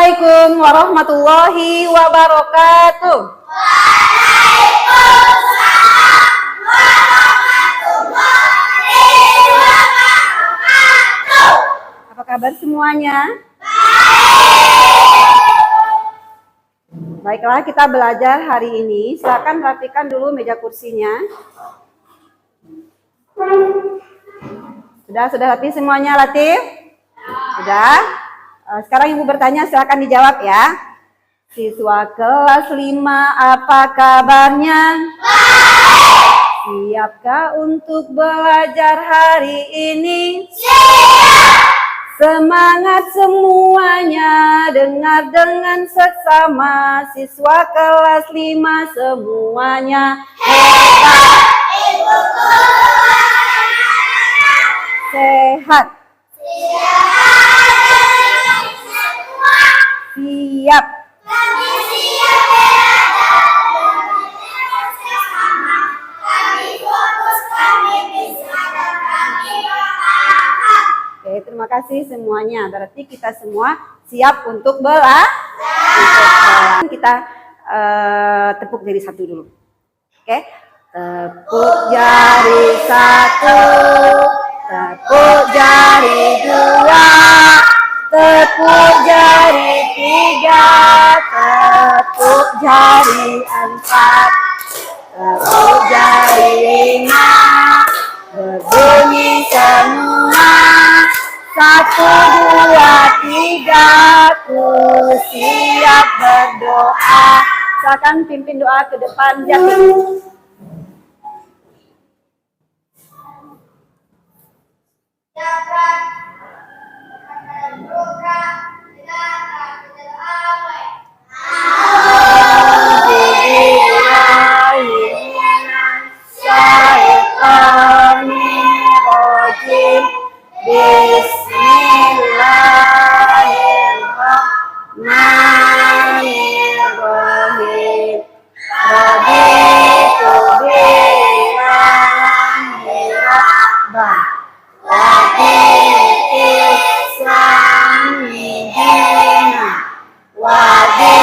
Assalamualaikum warahmatullahi wabarakatuh. Waalaikumsalam warahmatullahi wabarakatuh. Apa kabar semuanya? Baiklah, kita belajar hari ini. Silakan rapikan dulu meja kursinya. Sudah rapi semuanya, Latif? Sudah? Sekarang Ibu bertanya, silakan dijawab ya. Siswa kelas 5, apa kabarnya? Baik. Siapkah untuk belajar hari ini? Siap. Semangat semuanya, dengar dengan seksama. Siswa kelas 5 semuanya hebat. Ibu Sehat. Siap. Kami siap belajar bersama. Kami fokus, kami bisa dan kami paham. Oke, terima kasih semuanya. Berarti kita semua siap untuk belajar. Kita tepuk jari satu dulu. Oke, tepuk jari satu, tepuk jari dua, tepuk jari tiga, tepuk jari empat, tepuk jari lima, berbunyi semua. 1, 2, 3, ku siap berdoa. Silakan pimpin doa ke depan. Bismillahirrahmanirrahim. Raditu billahi rabban wa bil islami dinan wa bi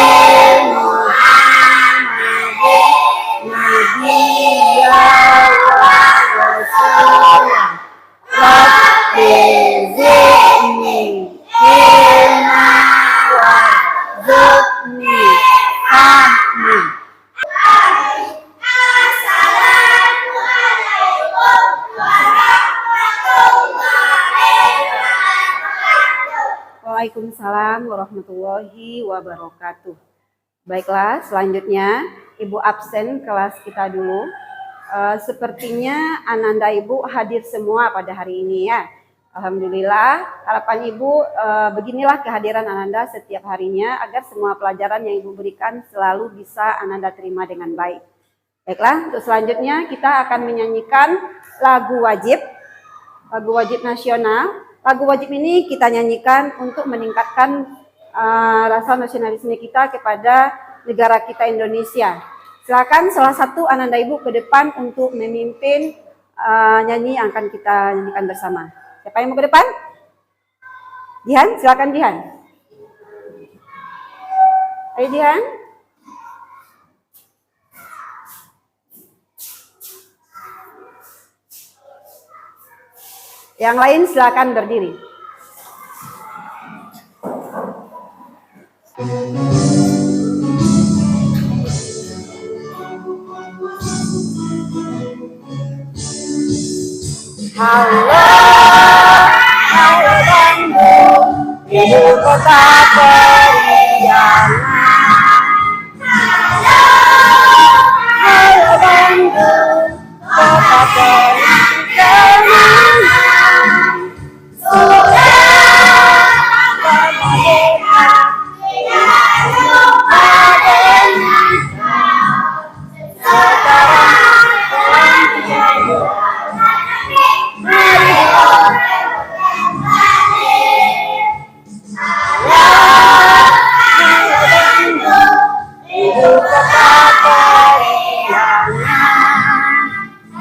Muhammadin nabiyyan wa rasulan. Rabbi zidni ilma warzuqni fahma. Waalaikumsalam warahmatullahi wabarakatuh. Baiklah, selanjutnya Ibu absen kelas kita dulu. Sepertinya Ananda Ibu hadir semua pada hari ini ya. Alhamdulillah, harapan Ibu beginilah kehadiran Ananda setiap harinya agar semua pelajaran yang Ibu berikan selalu bisa Ananda terima dengan baik. Baiklah, untuk selanjutnya kita akan menyanyikan lagu wajib nasional. Lagu wajib ini kita nyanyikan untuk meningkatkan rasa nasionalisme kita kepada negara kita Indonesia. Silakan salah satu Ananda Ibu ke depan untuk memimpin nyanyi yang akan kita nyanyikan bersama. Siapa yang mau ke depan? Dihan, silakan Dihan. Ayo Dihan. Yang lain silakan berdiri. Halo, halo Bandung, ibu kota periangan. Halo, halo Bandung, kota periangan.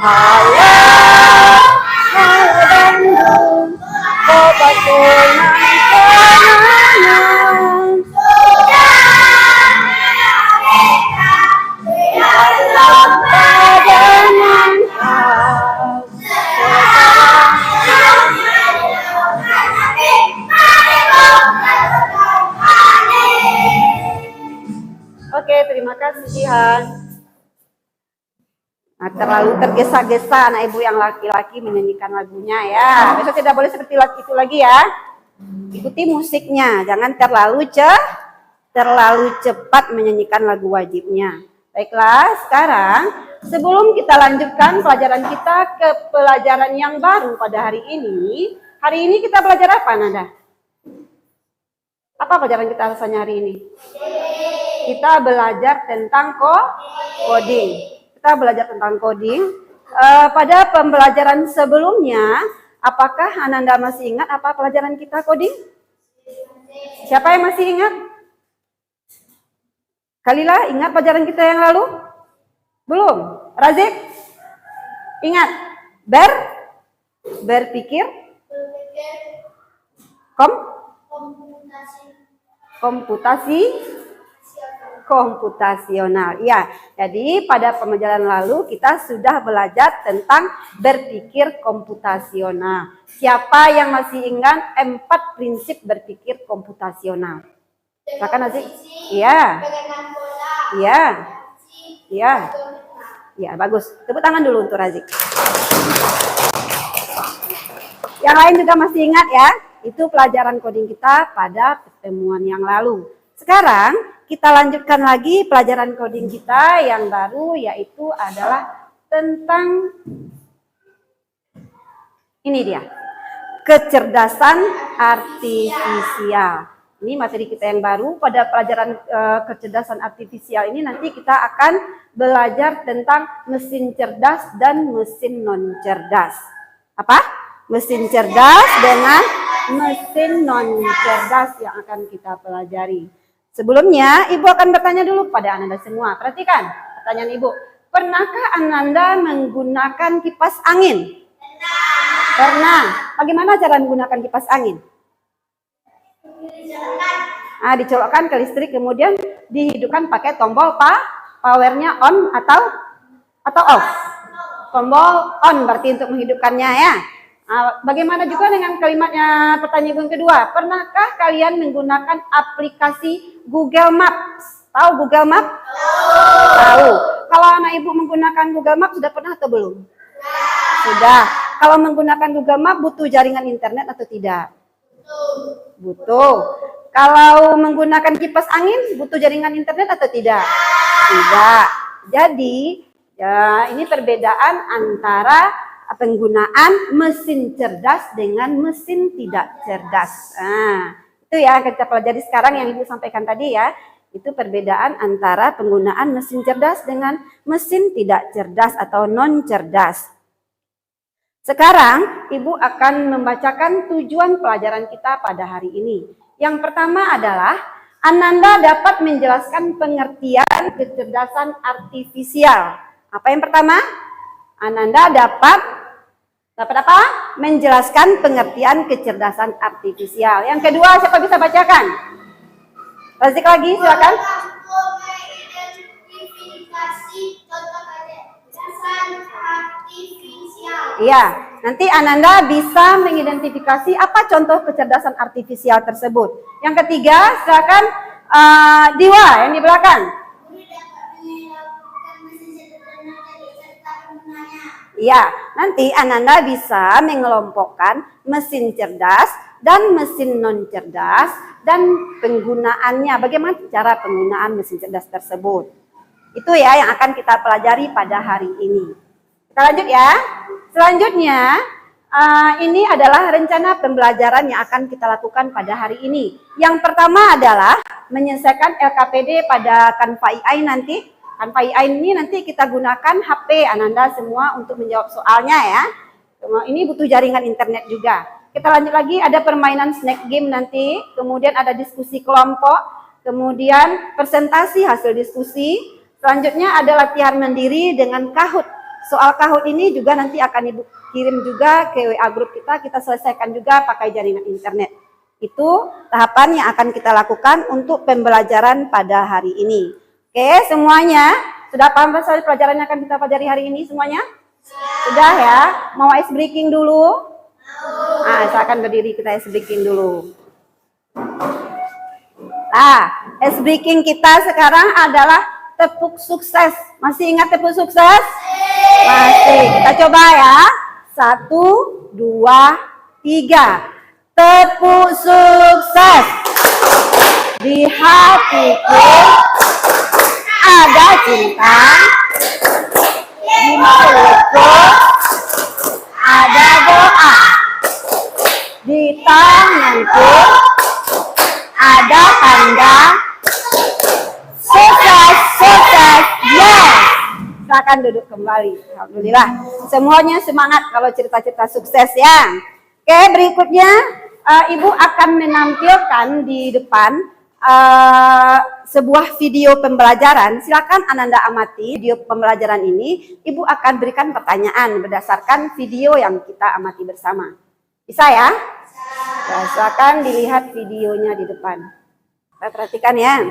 Halo, halo Bandung, kota kasihan. Nah, terlalu tergesa-gesa anak ibu yang laki-laki menyanyikan lagunya ya. Besok tidak boleh seperti itu lagi ya. Ikuti musiknya, jangan terlalu cepat menyanyikan lagu wajibnya. Baiklah, sekarang sebelum kita lanjutkan pelajaran kita ke pelajaran yang baru pada hari ini kita belajar apa, Nanda? Apa pelajaran kita rasanya hari ini? Kita belajar tentang coding. Kita belajar tentang coding. Pada pembelajaran sebelumnya, apakah Ananda masih ingat apa pelajaran kita coding? Siapa yang masih ingat? Kalila, ingat pelajaran kita yang lalu? Belum? Razik? Ingat? Berpikir? Komputasional. Ya, jadi pada pembelajaran lalu kita sudah belajar tentang berpikir komputasional. Siapa yang masih ingat 4 prinsip berpikir komputasional? Silakan Aziz. Iya. Iya. Iya. Ya, bagus. Tepuk tangan dulu untuk Razik. Yang lain juga masih ingat ya? Itu pelajaran coding kita pada pertemuan yang lalu. Sekarang kita lanjutkan lagi pelajaran coding kita yang baru, yaitu adalah tentang ini dia, kecerdasan artifisial. Ini materi kita yang baru. Pada pelajaran kecerdasan artifisial ini nanti kita akan belajar tentang mesin cerdas dan mesin non cerdas. Apa? Mesin cerdas dengan mesin non cerdas yang akan kita pelajari. Sebelumnya, Ibu akan bertanya dulu pada Ananda semua. Perhatikan pertanyaan Ibu. Pernahkah Ananda menggunakan kipas angin? Pernah. Bagaimana cara menggunakan kipas angin? Dicolokkan ke listrik, kemudian dihidupkan pakai tombol powernya on atau off. Tombol on berarti untuk menghidupkannya ya. Bagaimana juga dengan kalimatnya pertanyaan yang kedua? Pernahkah kalian menggunakan aplikasi Google Maps? Tahu Google Maps? Tahu. Kalau anak ibu menggunakan Google Maps sudah pernah atau belum? Sudah. Kalau menggunakan Google Maps butuh jaringan internet atau tidak? Butuh. Kalau menggunakan kipas angin butuh jaringan internet atau tidak? Tidak. Jadi ya, ini perbedaan antara penggunaan mesin cerdas dengan mesin tidak cerdas. Itu ya kita pelajari sekarang yang Ibu sampaikan tadi ya. Itu perbedaan antara penggunaan mesin cerdas dengan mesin tidak cerdas atau non cerdas. Sekarang Ibu akan membacakan tujuan pelajaran kita pada hari ini. Yang pertama adalah Ananda dapat menjelaskan pengertian kecerdasan artifisial. Apa yang pertama? Ananda dapat apa? Menjelaskan pengertian kecerdasan artifisial. Yang kedua, siapa bisa bacakan? Razik lagi, silakan. Iya, nanti Ananda bisa mengidentifikasi apa contoh kecerdasan artifisial tersebut. Yang ketiga, silakan Diwa yang di belakang. Ya, nanti Ananda bisa mengelompokkan mesin cerdas dan mesin non cerdas dan penggunaannya. Bagaimana cara penggunaan mesin cerdas tersebut? Itu ya yang akan kita pelajari pada hari ini. Kita lanjut ya. Selanjutnya, ini adalah rencana pembelajaran yang akan kita lakukan pada hari ini. Yang pertama adalah menyelesaikan LKPD pada Canva AI nanti. Canva AI ini nanti kita gunakan HP Ananda semua untuk menjawab soalnya ya. Ini butuh jaringan internet juga. Kita lanjut lagi, ada permainan snack game nanti. Kemudian ada diskusi kelompok. Kemudian presentasi hasil diskusi. Selanjutnya ada latihan mandiri dengan Kahoot. Soal Kahoot ini juga nanti akan Ibu kirim juga ke WA grup kita. Kita selesaikan juga pakai jaringan internet. Itu tahapan yang akan kita lakukan untuk pembelajaran pada hari ini. Oke, semuanya sudah paham soal pelajaran yang akan kita pelajari hari ini semuanya? Sudah ya? Mau ice breaking dulu? Silakan berdiri, kita ice breaking dulu. Ice breaking kita sekarang adalah tepuk sukses. Masih ingat tepuk sukses? Masih. Kita coba ya. 1, 2, 3. Tepuk sukses. Di hatiku ada cinta. Di mulutku ada doa. Di tanganku ada tanda. Sukses, sukses, yes. Silakan duduk kembali. Alhamdulillah. Semuanya semangat kalau cerita-cerita sukses ya. Oke, berikutnya Ibu akan menampilkan di depan sebuah video pembelajaran. Silakan Ananda amati video pembelajaran ini. Ibu akan berikan pertanyaan berdasarkan video yang kita amati bersama. Bisa ya? Ya, silakan dilihat videonya di depan. Kita perhatikan ya.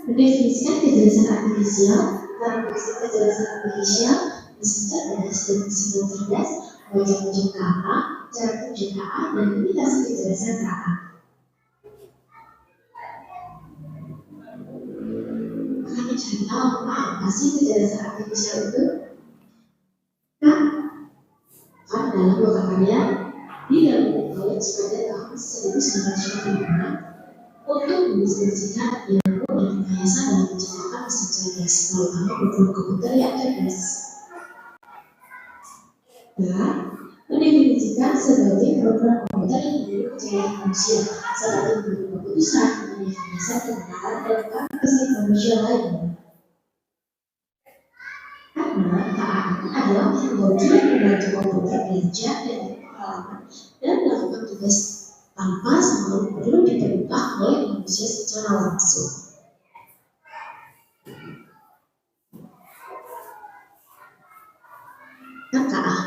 Mendefinisikan kejelasan artifisial, karakteristik kejelasan artifisial, mesin cerdas dan mesin non cerdas, wajah-wajah KA, cara kerja KA, dan limitasi kejelasan KA. Akan mencari tahu apa sih kejelasan artifisial itu? Kan dalam loka karya di dalam college pada tahun 1955 untuk mendiskusikan ilmu dan rekayasa dalam menciptakan mesin cerdas, terutama program komputer yang cerdas. Dan mendefinisikan sebagai program komputer yang memiliki kejayaan manusia, sebagai mengambil keputusan mengenai dasar kebenaran dan kapasitas informasi lainnya. Karena KA ini adalah teknologi yang membantu komputer belajar dan pengalaman dan melakukan tugas tanpa selalu perlu diperintah oleh manusia secara langsung. KA.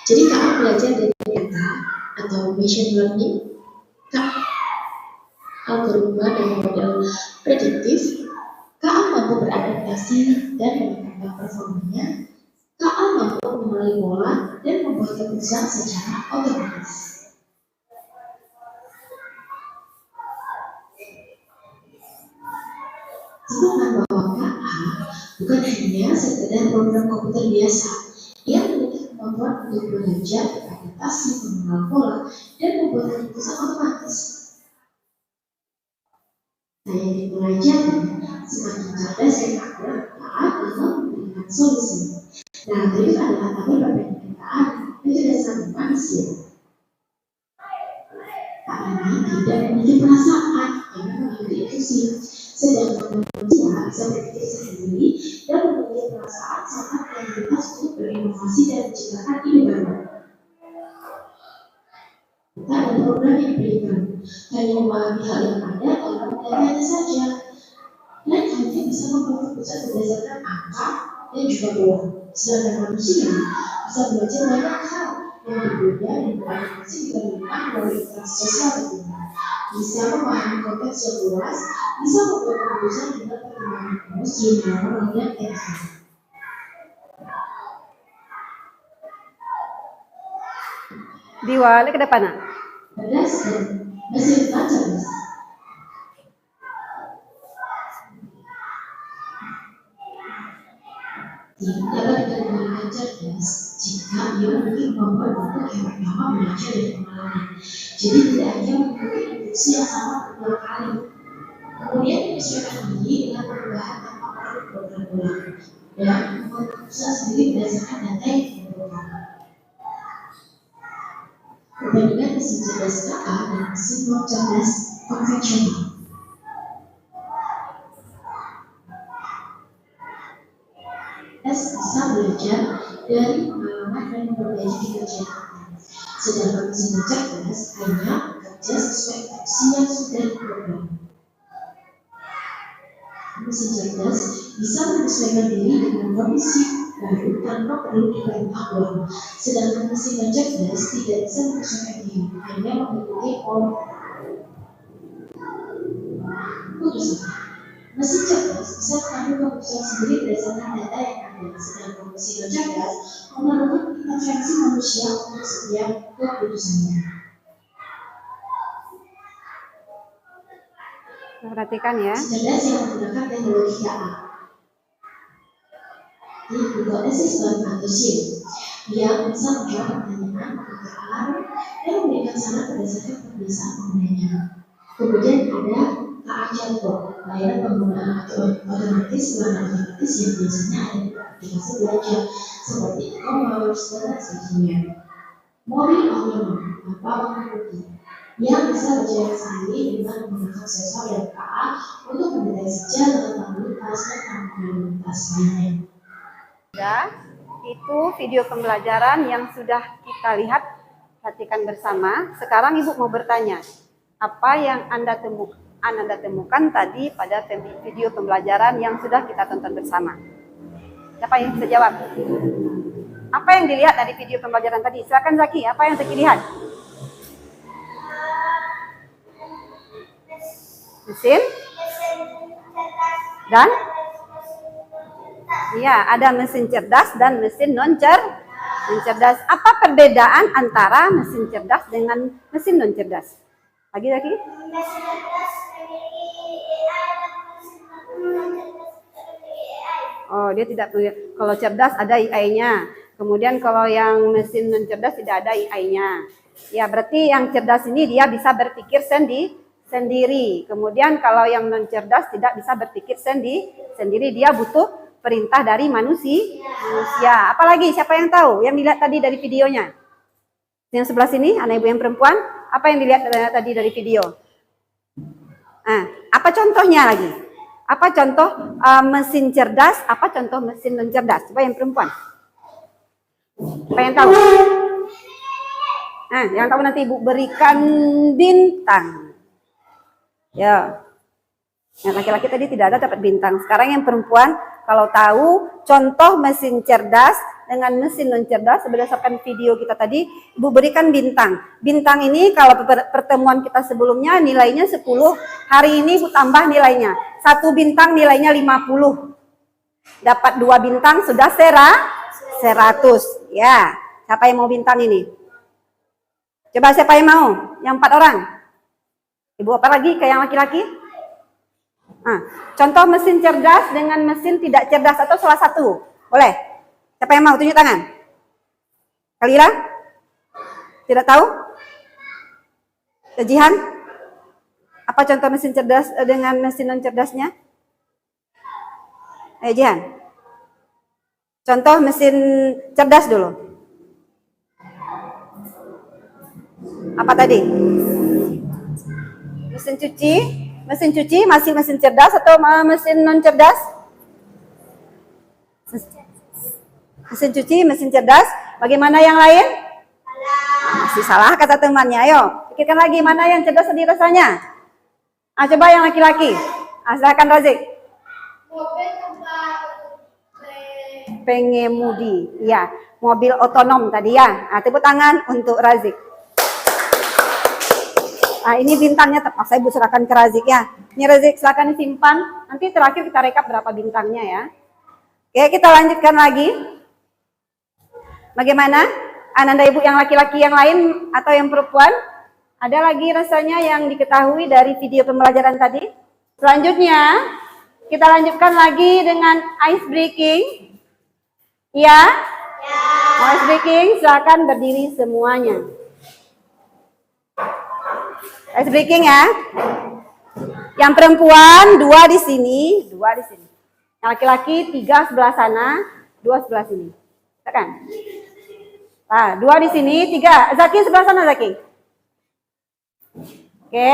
Jadi KA belajar dari data atau machine learning, algoritma dan model prediktif. KA mampu beradaptasi dan meningkatkan performanya. KA mampu mengenali pola dan membuat keputusan secara otomatis. Sebutkan bahwa KA bukan hanya sekedar program komputer biasa yang memiliki kemampuan untuk belajar, beradaptasi, mengenal pola, dan membuat keputusan otomatis. Saya dipelajari semakin cerdas dan akurat KA dalam memberikan solusi. Nah, brief adalah tabel perbandingan KA dan kecerdasan manusia. KA ini tidak memiliki perasaan yang memiliki intuisi, sedangkan manusia bisa berpikir sendiri dan memiliki perasaan serta kreativitas untuk berinovasi dan menciptakan ide baru. Tak ada program yang diberikan, hanya memahami hal yang ada dalam datanya saja, dan hanya bisa membuat keputusan berdasarkan angka dan juga pola. Sedangkan manusia bisa belajar banyak hal yang berbeda dan beradaptasi dibandingkan melalui interaksi sosial tentunya. Bisa memahami konteks yang luas, bisa membuat keputusan dengan pertimbangan emosi, moral, dan etika. Diwali ke depan. Cerdas dan mesin cerdas. Tidak dapat dikategorikan cerdas jika ia memiliki kemampuan untuk yang pertama belajar dari pengalaman. Jadi tidak hanya mengikuti instruksi yang sama berulang kali. Kemudian menyesuaikan diri dengan perubahan tanpa perlu program ulang dan membuat keputusan sendiri berdasarkan data yang dikumpulkan. Perbandingan mesin cerdas KA dan mesin non cerdas konvensional. S bisa belajar dari pengalaman dan memperbaiki kerjaan. Sedangkan mesin non cerdas hanya bekerja sesuai instruksi yang sudah diprogram. Mesin cerdas bisa menyesuaikan diri dengan kondisi baru tanpa perlu diperintah ulang. Sedangkan mesin non cerdas tidak bisa menyesuaikan diri, hanya mengikuti pola keputusan. Mesin cerdas bisa mengambil keputusan sendiri berdasarkan data yang ada, sedangkan mesin non cerdas memerlukan intervensi manusia untuk setiap keputusannya. Perhatikan ya. Cerdas yang menggunakan teknologi AI. Di Google Assistant atau Siri, yang bisa menjawab pertanyaan pekerjaan dan memberikan saran berdasarkan kebiasaan penggunanya. Kemudian ada KA Chatbot, layanan penggunaan otomatis yang biasanya ada di aplikasi belajar seperti e-commerce dan lain sebagainya. Mobil otonom tanpa pengemudi yang bisa berjalan sendiri dengan menggunakan sensor dan KA untuk mendeteksi jalan lalu lintas dan lalu lintas lainnya. Ya, itu video pembelajaran yang sudah kita lihat, perhatikan bersama. Sekarang Ibu mau bertanya, apa yang Anda temukan tadi pada video pembelajaran yang sudah kita tonton bersama? Siapa yang bisa jawab? Apa yang dilihat dari video pembelajaran tadi? Silakan Zaki, apa yang Zaki lihat? Mesin? Dan? Iya, ada mesin cerdas dan mesin non-cerdas. Apa perbedaan antara mesin cerdas dengan mesin non-cerdas? Lagi. Mesin cerdas memiliki AI dan mesin non-cerdas memiliki AI. Oh, dia tidak punya. Kalau cerdas ada AI-nya. Kemudian kalau yang mesin non-cerdas tidak ada AI-nya. Ya, berarti yang cerdas ini dia bisa berpikir sendiri. Kemudian kalau yang non-cerdas tidak bisa berpikir sendiri, dia butuh perintah dari manusia. Apalagi siapa yang tahu? Yang dilihat tadi dari videonya? Yang sebelah sini, anak ibu yang perempuan, apa yang dilihat tadi dari video? Apa contohnya lagi? Apa contoh mesin cerdas? Apa contoh mesin non cerdas? Coba yang perempuan. Apa yang tahu? Yang tahu nanti ibu berikan bintang. Ya. Yang laki-laki tadi tidak ada dapat bintang. Sekarang yang perempuan, kalau tahu contoh mesin cerdas dengan mesin non cerdas berdasarkan video kita tadi, Ibu berikan bintang. Bintang ini kalau pertemuan kita sebelumnya nilainya 10, hari ini Ibu tambah nilainya. 1 bintang nilainya 50. Dapat 2 bintang sudah 100. Ya, siapa yang mau bintang ini? Coba siapa yang mau? Yang 4 orang. Ibu apa lagi ke yang laki-laki? Contoh mesin cerdas dengan mesin tidak cerdas atau salah satu. Boleh? Siapa yang mau? Tunjuk tangan. Kalila? Tidak tahu? Jihan? Apa contoh mesin cerdas dengan mesin non cerdasnya? Ayo Jihan. Contoh mesin cerdas dulu. Apa tadi? Mesin cuci? Mesin cuci masih mesin cerdas atau mesin non cerdas? Mesin cuci, mesin cerdas. Bagaimana yang lain? Masih salah kata temannya. Ayo, pikirkan lagi mana yang cerdas tadi rasanya. Coba yang laki-laki. Silakan Razik. Pengemudi. Ya, mobil otonom tadi ya. Tepuk tangan untuk Razik. Ini bintangnya terpaksa Ibu serahkan ke Razik ya. Ini Razik silakan disimpan. Nanti terakhir kita rekap berapa bintangnya ya. Oke, kita lanjutkan lagi. Bagaimana? Ananda Ibu yang laki-laki yang lain atau yang perempuan? Ada lagi rasanya yang diketahui dari video pembelajaran tadi? Selanjutnya, kita lanjutkan lagi dengan ice breaking. Ya? Ice breaking, silakan berdiri semuanya. Ice breaking ya. Yang perempuan 2 di sini, 2 di sini. Yang laki-laki 3 sebelah sana, 2 sebelah sini. Kan? 2 di sini, 3. Zaki sebelah sana Zaki. Oke,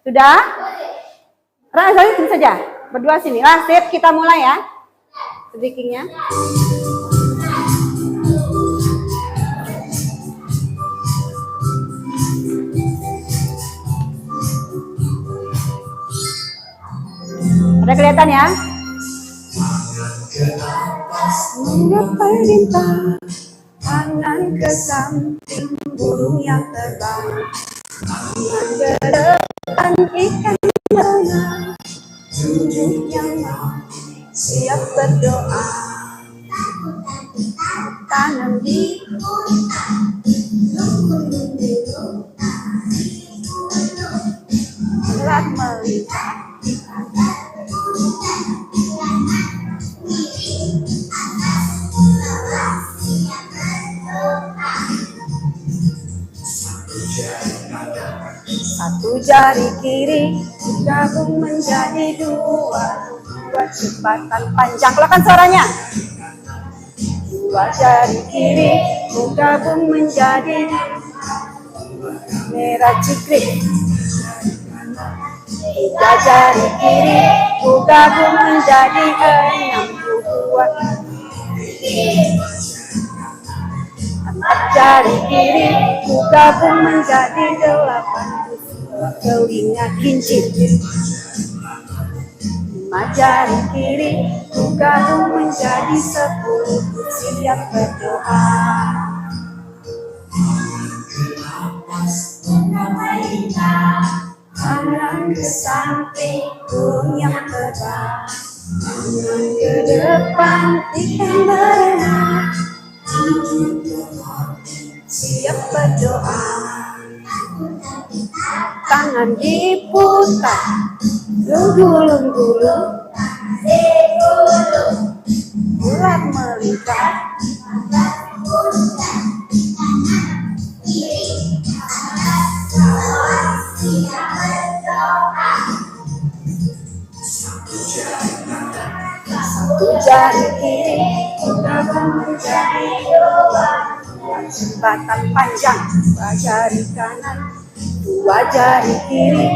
sudah? Zaki sini saja. Berdua sini. Sip, kita mulai ya. Ice breakingnya. Udah kelihatan ya? Menggapai bintang, tangan ke samping burung yang terbang, tangan ke depan ikan berenang, tunjuk yang mau siap berdoa, tanam di telah melihat Satu jari kiri gabung menjadi dua, buat jembatan panjang. Keluarkan suaranya. Dua jari kiri gabung menjadi merah cikrik. Tiga jari kiri gabung menjadi 62. Empat jari kiri gabung menjadi 80. Telinga kincir. Lima jari kiri gabung menjadi 10. Siap berdoa. Kanan ke samping burung yang terbang, kanan ke depan ikan berenang. Siap berdoa. Tangan diputar, gulung-gulung, bulat melingkar. Satu jari kiri gabung menjadi 2, jembatan panjang. Dua jari kanan, dua jari kiri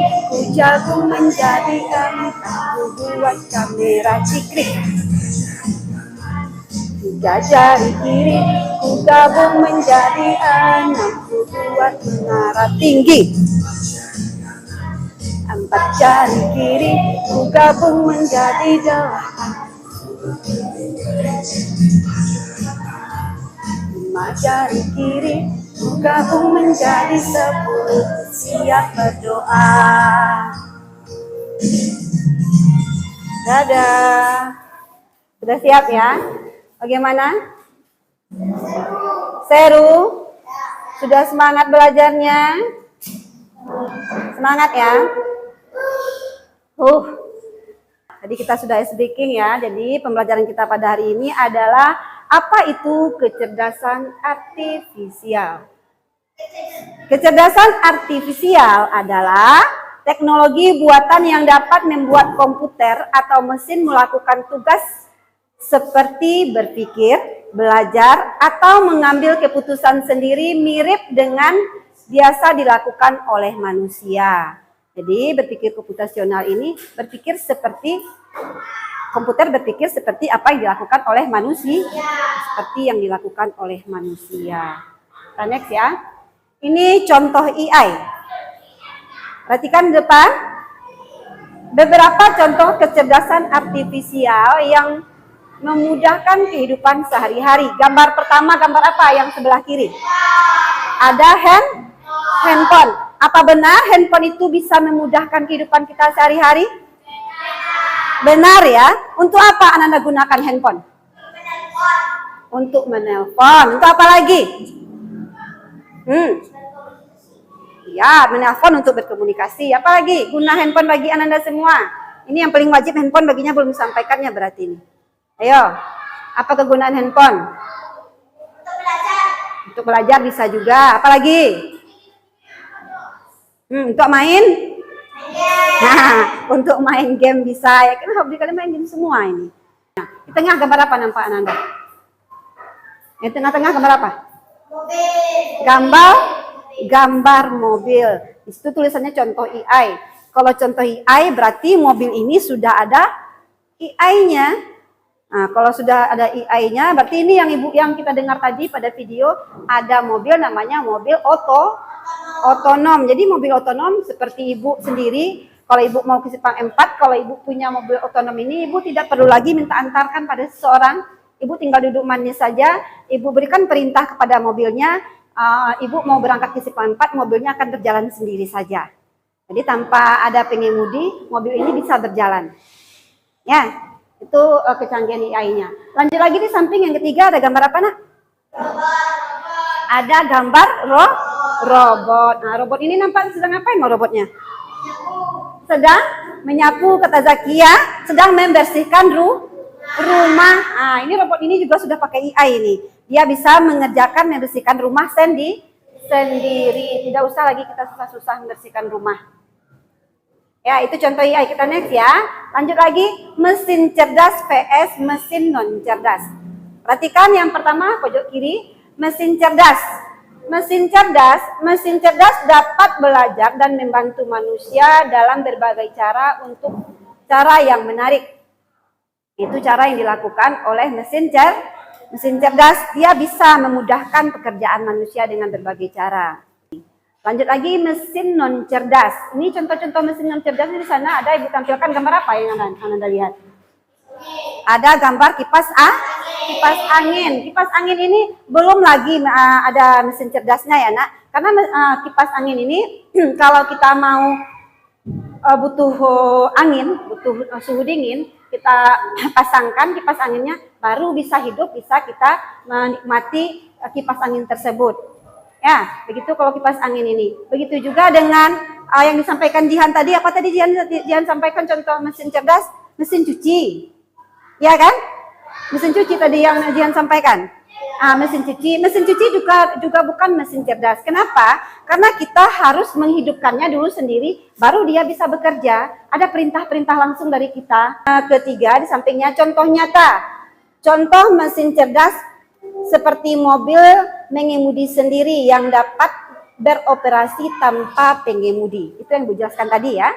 gabung menjadi 4, buat kamera cikrik. Tiga jari kiri gabung menjadi 6, buat menara tinggi. Empat jari kiri gabung menjadi 8. Lima jari kiri gabung menjadi 10. Siap berdoa. Dadah. Sudah siap ya? Bagaimana? Seru? Sudah semangat belajarnya? Semangat ya? Tadi kita sudah speaking ya. Jadi pembelajaran kita pada hari ini adalah apa itu kecerdasan artifisial. Kecerdasan artifisial adalah teknologi buatan yang dapat membuat komputer atau mesin melakukan tugas seperti berpikir, belajar, atau mengambil keputusan sendiri mirip dengan biasa dilakukan oleh manusia. Jadi berpikir komputasional ini berpikir seperti komputer berpikir seperti apa yang dilakukan oleh manusia, seperti yang dilakukan oleh manusia. Kita next ya. Ini contoh AI. Perhatikan depan. Beberapa contoh kecerdasan artifisial yang memudahkan kehidupan sehari-hari. Gambar pertama, gambar apa yang sebelah kiri? Ada handphone. Apa benar handphone itu bisa memudahkan kehidupan kita sehari-hari? Benar ya. Untuk apa Ananda gunakan handphone? Untuk menelpon. Untuk apa lagi? Ya, menelpon untuk berkomunikasi. Apa lagi? Guna handphone bagi Ananda semua. Ini yang paling wajib handphone baginya belum disampaikannya berarti ini. Ayo, apa kegunaan handphone? Untuk belajar bisa juga. Apa lagi? Untuk main? Nah, untuk main game bisa. Ya kan hobi kalian main game semua ini. Nah, di tengah gambar apa nampak Ananda? Di tengah-tengah gambar apa? Gambar mobil. Di situ tulisannya contoh AI. Kalau contoh AI berarti mobil ini sudah ada AI-nya. Nah, kalau sudah ada AI-nya, berarti ini yang kita dengar tadi pada video, ada mobil namanya mobil otonom. Jadi mobil otonom seperti ibu sendiri, kalau ibu mau ke Simpang 4, kalau ibu punya mobil otonom ini, ibu tidak perlu lagi minta antarkan pada seseorang. Ibu tinggal duduk manis saja, ibu berikan perintah kepada mobilnya, ibu mau berangkat ke Simpang 4, mobilnya akan berjalan sendiri saja. Jadi tanpa ada pengemudi, mobil ini bisa berjalan. Ya. Itu kecanggihan AI-nya. Lanjut lagi di samping yang ketiga ada gambar apa nak? Ada gambar robot. Nah, robot ini nampak sedang ngapain mau robotnya? Sedang menyapu, kata Zakia, sedang membersihkan rumah. Nah, ini robot ini juga sudah pakai AI ini. Dia bisa membersihkan rumah sendiri. Tidak usah lagi kita susah-susah membersihkan rumah. Ya, itu contoh AI. Kita next ya. Lanjut lagi, mesin cerdas vs mesin non cerdas. Perhatikan yang pertama pojok kiri, mesin cerdas. Mesin cerdas dapat belajar dan membantu manusia dalam berbagai cara untuk cara yang menarik. Itu cara yang dilakukan oleh mesin cerdas. Dia bisa memudahkan pekerjaan manusia dengan berbagai cara. Lanjut lagi, mesin non cerdas. Ini contoh-contoh mesin non cerdas di sana ada Ibu tampilkan gambar apa yang Anda lihat? Ada gambar kipas angin. Kipas angin ini belum lagi ada mesin cerdasnya ya nak. Karena kipas angin ini kalau kita mau butuh angin, butuh suhu dingin, kita pasangkan kipas anginnya, baru bisa hidup, bisa kita menikmati kipas angin tersebut. Ya, begitu kalau kipas angin ini. Begitu juga dengan yang disampaikan Jihan tadi. Apa tadi Jihan sampaikan contoh mesin cerdas? Mesin cuci. Ya kan? Mesin cuci tadi yang Jihan sampaikan. Mesin cuci juga bukan mesin cerdas. Kenapa? Karena kita harus menghidupkannya dulu sendiri, baru dia bisa bekerja. Ada perintah-perintah langsung dari kita. Ketiga, di sampingnya contoh nyata. Contoh mesin cerdas seperti mobil mengemudi sendiri yang dapat beroperasi tanpa pengemudi. Itu yang Bu jelaskan tadi ya.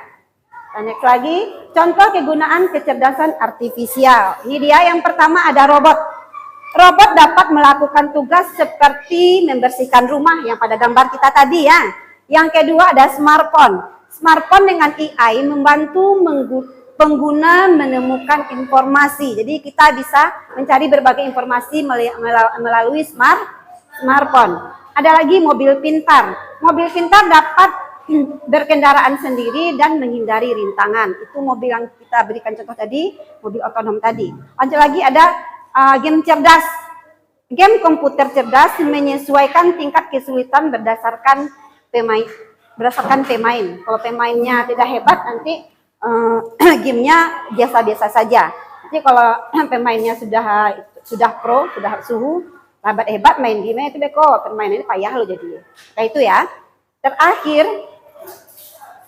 Dan next lagi, contoh kegunaan kecerdasan artifisial. Ini dia yang pertama, ada robot. Robot dapat melakukan tugas seperti membersihkan rumah yang pada gambar kita tadi ya. Yang kedua ada smartphone. Smartphone dengan AI membantu pengguna menemukan informasi. Jadi kita bisa mencari berbagai informasi melalui smartphone. Ada lagi mobil pintar. Mobil pintar dapat berkendaraan sendiri dan menghindari rintangan. Itu mobil yang kita berikan contoh tadi, mobil otonom tadi. Lanjut lagi ada game cerdas. Game komputer cerdas menyesuaikan tingkat kesulitan berdasarkan pemain. Kalau pemainnya tidak hebat, nanti gamenya biasa-biasa saja. Jadi kalau pemainnya sudah pro, sudah suhu, hebat main game itu beko, permainan ini payah lo jadi. Kayak itu ya. Terakhir,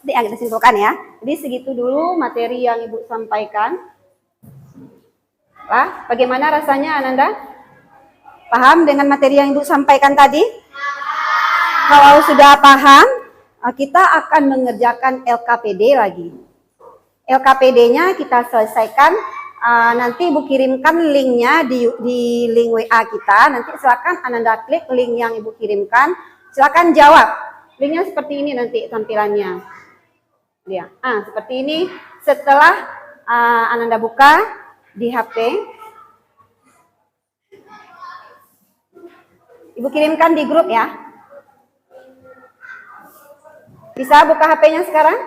yang kita simpulkan ya. Jadi segitu dulu materi yang Ibu sampaikan. Bagaimana rasanya Ananda? Paham dengan materi yang Ibu sampaikan tadi? Kalau sudah paham, kita akan mengerjakan LKPD lagi. LKPD-nya kita selesaikan, nanti Ibu kirimkan linknya di link WA kita. Nanti silakan Ananda klik link yang Ibu kirimkan, silakan jawab. Linknya seperti ini nanti tampilannya. Ya, seperti ini. Setelah Ananda buka di HP, Ibu kirimkan di grup ya. Bisa buka HP-nya sekarang?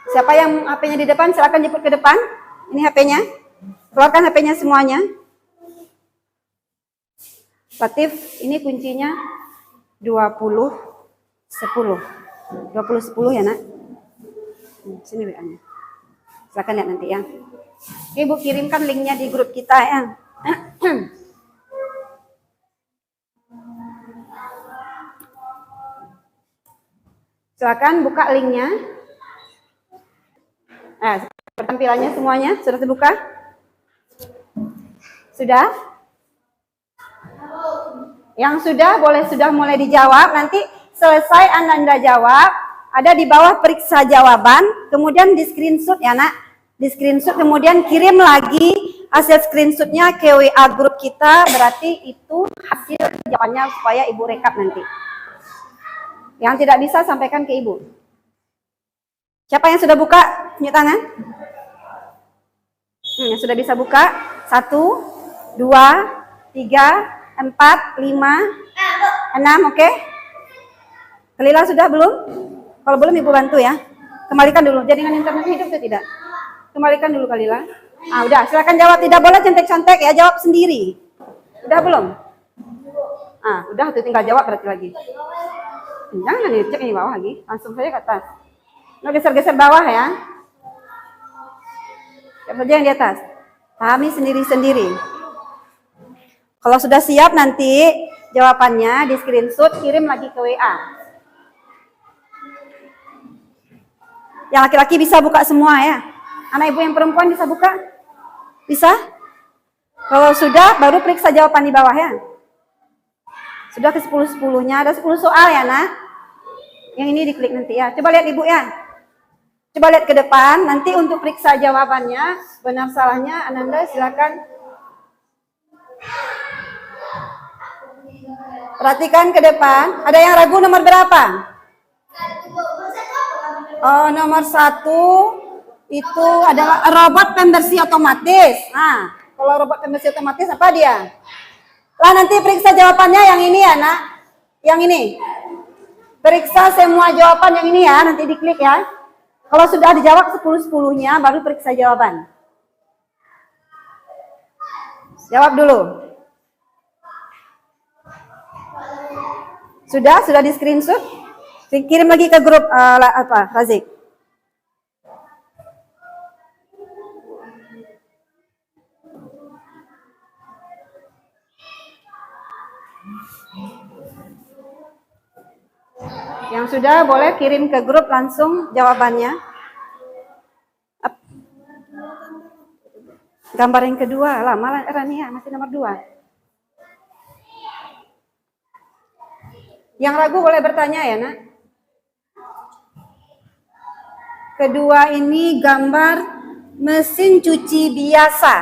Siapa yang HP-nya di depan, silakan jemput ke depan. Ini HP-nya. Keluarkan HP-nya semuanya. Latif, ini kuncinya 2010 ya nak. Sini WA-nya. Silakan lihat nanti ya. Ibu kirimkan linknya di grup kita ya. Silakan buka linknya. Tampilannya semuanya sudah terbuka? Sudah? Yang sudah mulai dijawab. Nanti selesai Anda jawab, ada di bawah periksa jawaban, kemudian di screenshot ya nak, di screenshot kemudian kirim lagi hasil screenshotnya ke WA grup kita, berarti itu hasil jawabannya supaya Ibu rekap nanti. Yang tidak bisa sampaikan ke Ibu. Siapa yang sudah buka? Tunjuk tangan. Yang sudah bisa buka. 1, 2, 3, 4, 5, 6, oke? Kalila sudah belum? Kalau belum Ibu bantu ya. Kembalikan dulu. Jaringan internet hidup atau tidak? Kembalikan dulu Kalila. Udah, silakan jawab. Tidak boleh contek-contek ya, jawab sendiri. Udah belum? Udah tuh, tinggal jawab berarti lagi. Jangan dicek ini bawah lagi, langsung saja ke atas. Nah, geser-geser bawah ya. Siapa saja yang di atas? Pahami sendiri-sendiri. Kalau sudah siap nanti jawabannya, di screenshot, kirim lagi ke WA. Yang laki-laki bisa buka semua ya. Anak ibu yang perempuan bisa buka? Bisa? Kalau sudah, baru periksa jawaban di bawah ya. Sudah ke 10-10-nya, ada 10 soal ya nak. Yang ini diklik nanti ya. Coba lihat ibu ya. Coba lihat ke depan, nanti untuk periksa jawabannya, benar salahnya, Ananda silakan. Perhatikan ke depan, ada yang ragu nomor berapa? Oh, nomor 1 itu adalah robot pembersih otomatis. Nah, kalau robot pembersih otomatis apa dia? Lah nanti periksa jawabannya yang ini ya nak. Yang ini. Periksa semua jawaban yang ini ya, nanti diklik ya. Kalau sudah dijawab 10-10-nya baru periksa jawaban. Jawab dulu. Sudah di screenshot? Kirim lagi ke grup Razik. Yang sudah boleh kirim ke grup langsung jawabannya. Gambar yang kedua lah, malah Rania masih nomor 2. Yang ragu boleh bertanya ya nak. Kedua ini gambar mesin cuci biasa.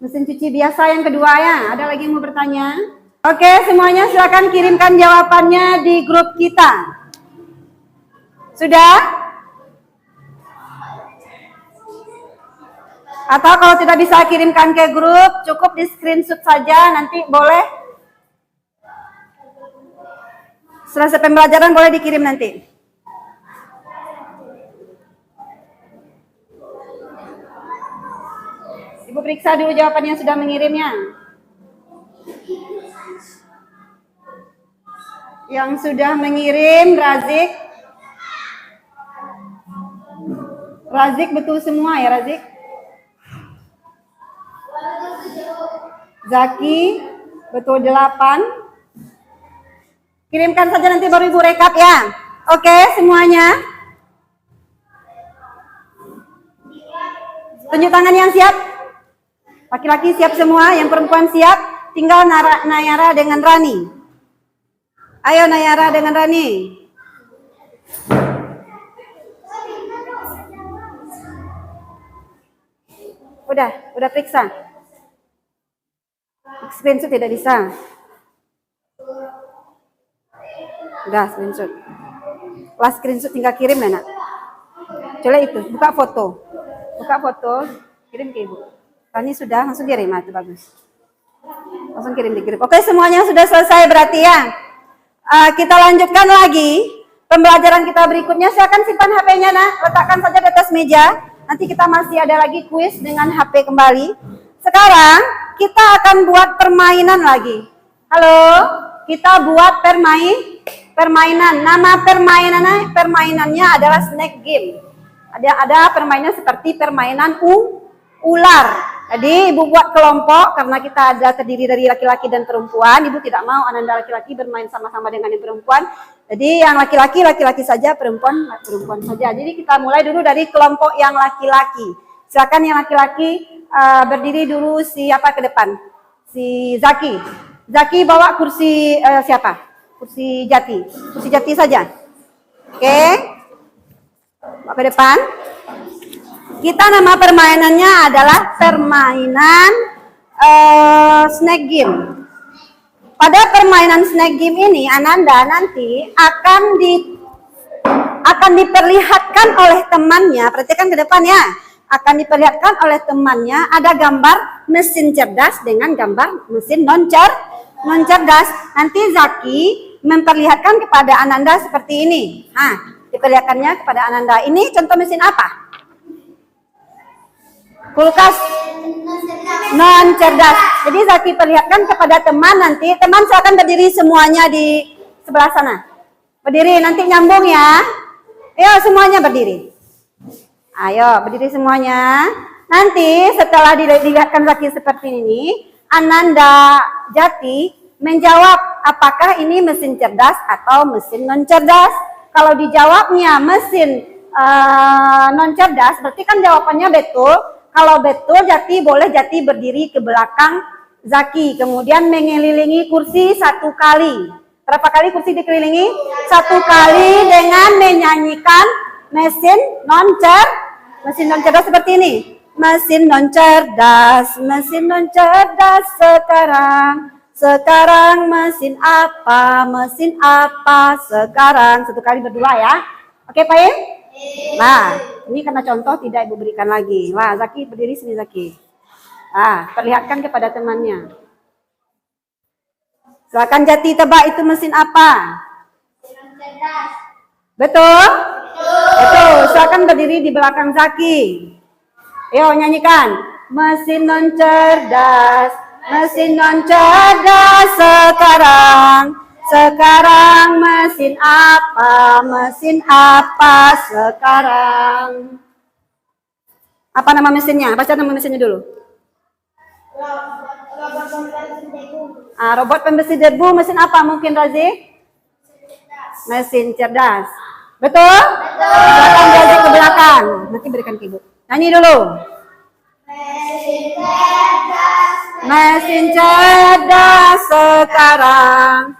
Mesin cuci biasa yang kedua ya. Ada lagi yang mau bertanya? Oke, semuanya silakan kirimkan jawabannya di grup kita. Sudah? Atau kalau tidak bisa kirimkan ke grup, cukup di screenshot saja, nanti boleh. Selesai pembelajaran boleh dikirim nanti. Ibu periksa dulu jawaban yang sudah mengirimnya. Yang sudah mengirim Razik. Razik betul semua ya Razik? Zaki betul 8. Kirimkan saja nanti baru ibu rekap ya. Oke semuanya. Tunjuk tangan yang siap. Laki-laki siap semua, yang perempuan siap. Tinggal Nayara dengan Rani. Ayo Nayara dengan Rani. Udah periksa. Screenshot tidak bisa. Udah screenshot. Pas screenshot tinggal kirim ya nak. Coba itu, buka foto, kirim ke ibu. Rani sudah, langsung kirim, itu bagus. Langsung kirim di grup. Oke semuanya sudah selesai berarti ya. Kita lanjutkan lagi pembelajaran kita berikutnya. Silakan simpan HP-nya nak, letakkan saja di atas meja. Nanti kita masih ada lagi kuis dengan HP kembali. Sekarang kita akan buat permainan lagi. Halo, kita buat permainan. Nama permainannya adalah snack game. Ada permainan seperti permainan ular. Jadi ibu buat kelompok karena kita ada terdiri dari laki-laki dan perempuan. Ibu tidak mau Ananda laki-laki bermain sama-sama dengan yang perempuan. Jadi yang laki-laki saja, perempuan saja. Jadi kita mulai dulu dari kelompok yang laki-laki. Silakan yang laki-laki berdiri dulu siapa ke depan? Si Zaki. Zaki bawa kursi siapa? Kursi Jati. Kursi Jati saja. Oke. Bawa ke depan. Kita nama permainannya adalah permainan snack game. Pada permainan snack game ini Ananda nanti akan diperlihatkan oleh temannya. Perhatikan ke depan ya. Akan diperlihatkan oleh temannya ada gambar mesin cerdas dengan gambar mesin non cerdas. Nanti Zaki memperlihatkan kepada Ananda seperti ini. Nah, diperlihatkannya kepada Ananda. Ini contoh mesin apa? Kulkas non cerdas. Jadi Zaki perlihatkan kepada teman nanti. Teman silakan berdiri semuanya di sebelah sana. Berdiri nanti nyambung ya. Ayo semuanya berdiri. Ayo berdiri semuanya. Nanti setelah dilihatkan Zaki seperti ini, Ananda Jati menjawab apakah ini mesin cerdas atau mesin non cerdas. Kalau dijawabnya mesin non cerdas, berarti kan jawabannya betul. Kalau betul, Jati boleh Jati berdiri ke belakang Zaki, kemudian mengelilingi kursi 1 kali. Berapa kali kursi dikelilingi? 1 kali dengan menyanyikan mesin non cerdas seperti ini. Mesin non cerdas sekarang mesin apa sekarang. 1 kali berdua ya. Oke, Pak? Nah, ini karena contoh tidak Ibu berikan lagi. Nah, Zaki berdiri sini Zaki. Nah, perlihatkan kepada temannya. Silakan Jati tebak itu mesin apa? Betul? Betul. Silakan berdiri di belakang Zaki. Ayo nyanyikan. Mesin non cerdas sekarang mesin apa sekarang? Apa nama mesinnya? Baca nama mesinnya dulu. Robot pembersih debu mesin apa mungkin, Razi? Mesin cerdas. Betul? Silakan Razi ke belakang. Nanti berikan ke Ibu. Nyanyi dulu. Mesin cerdas sekarang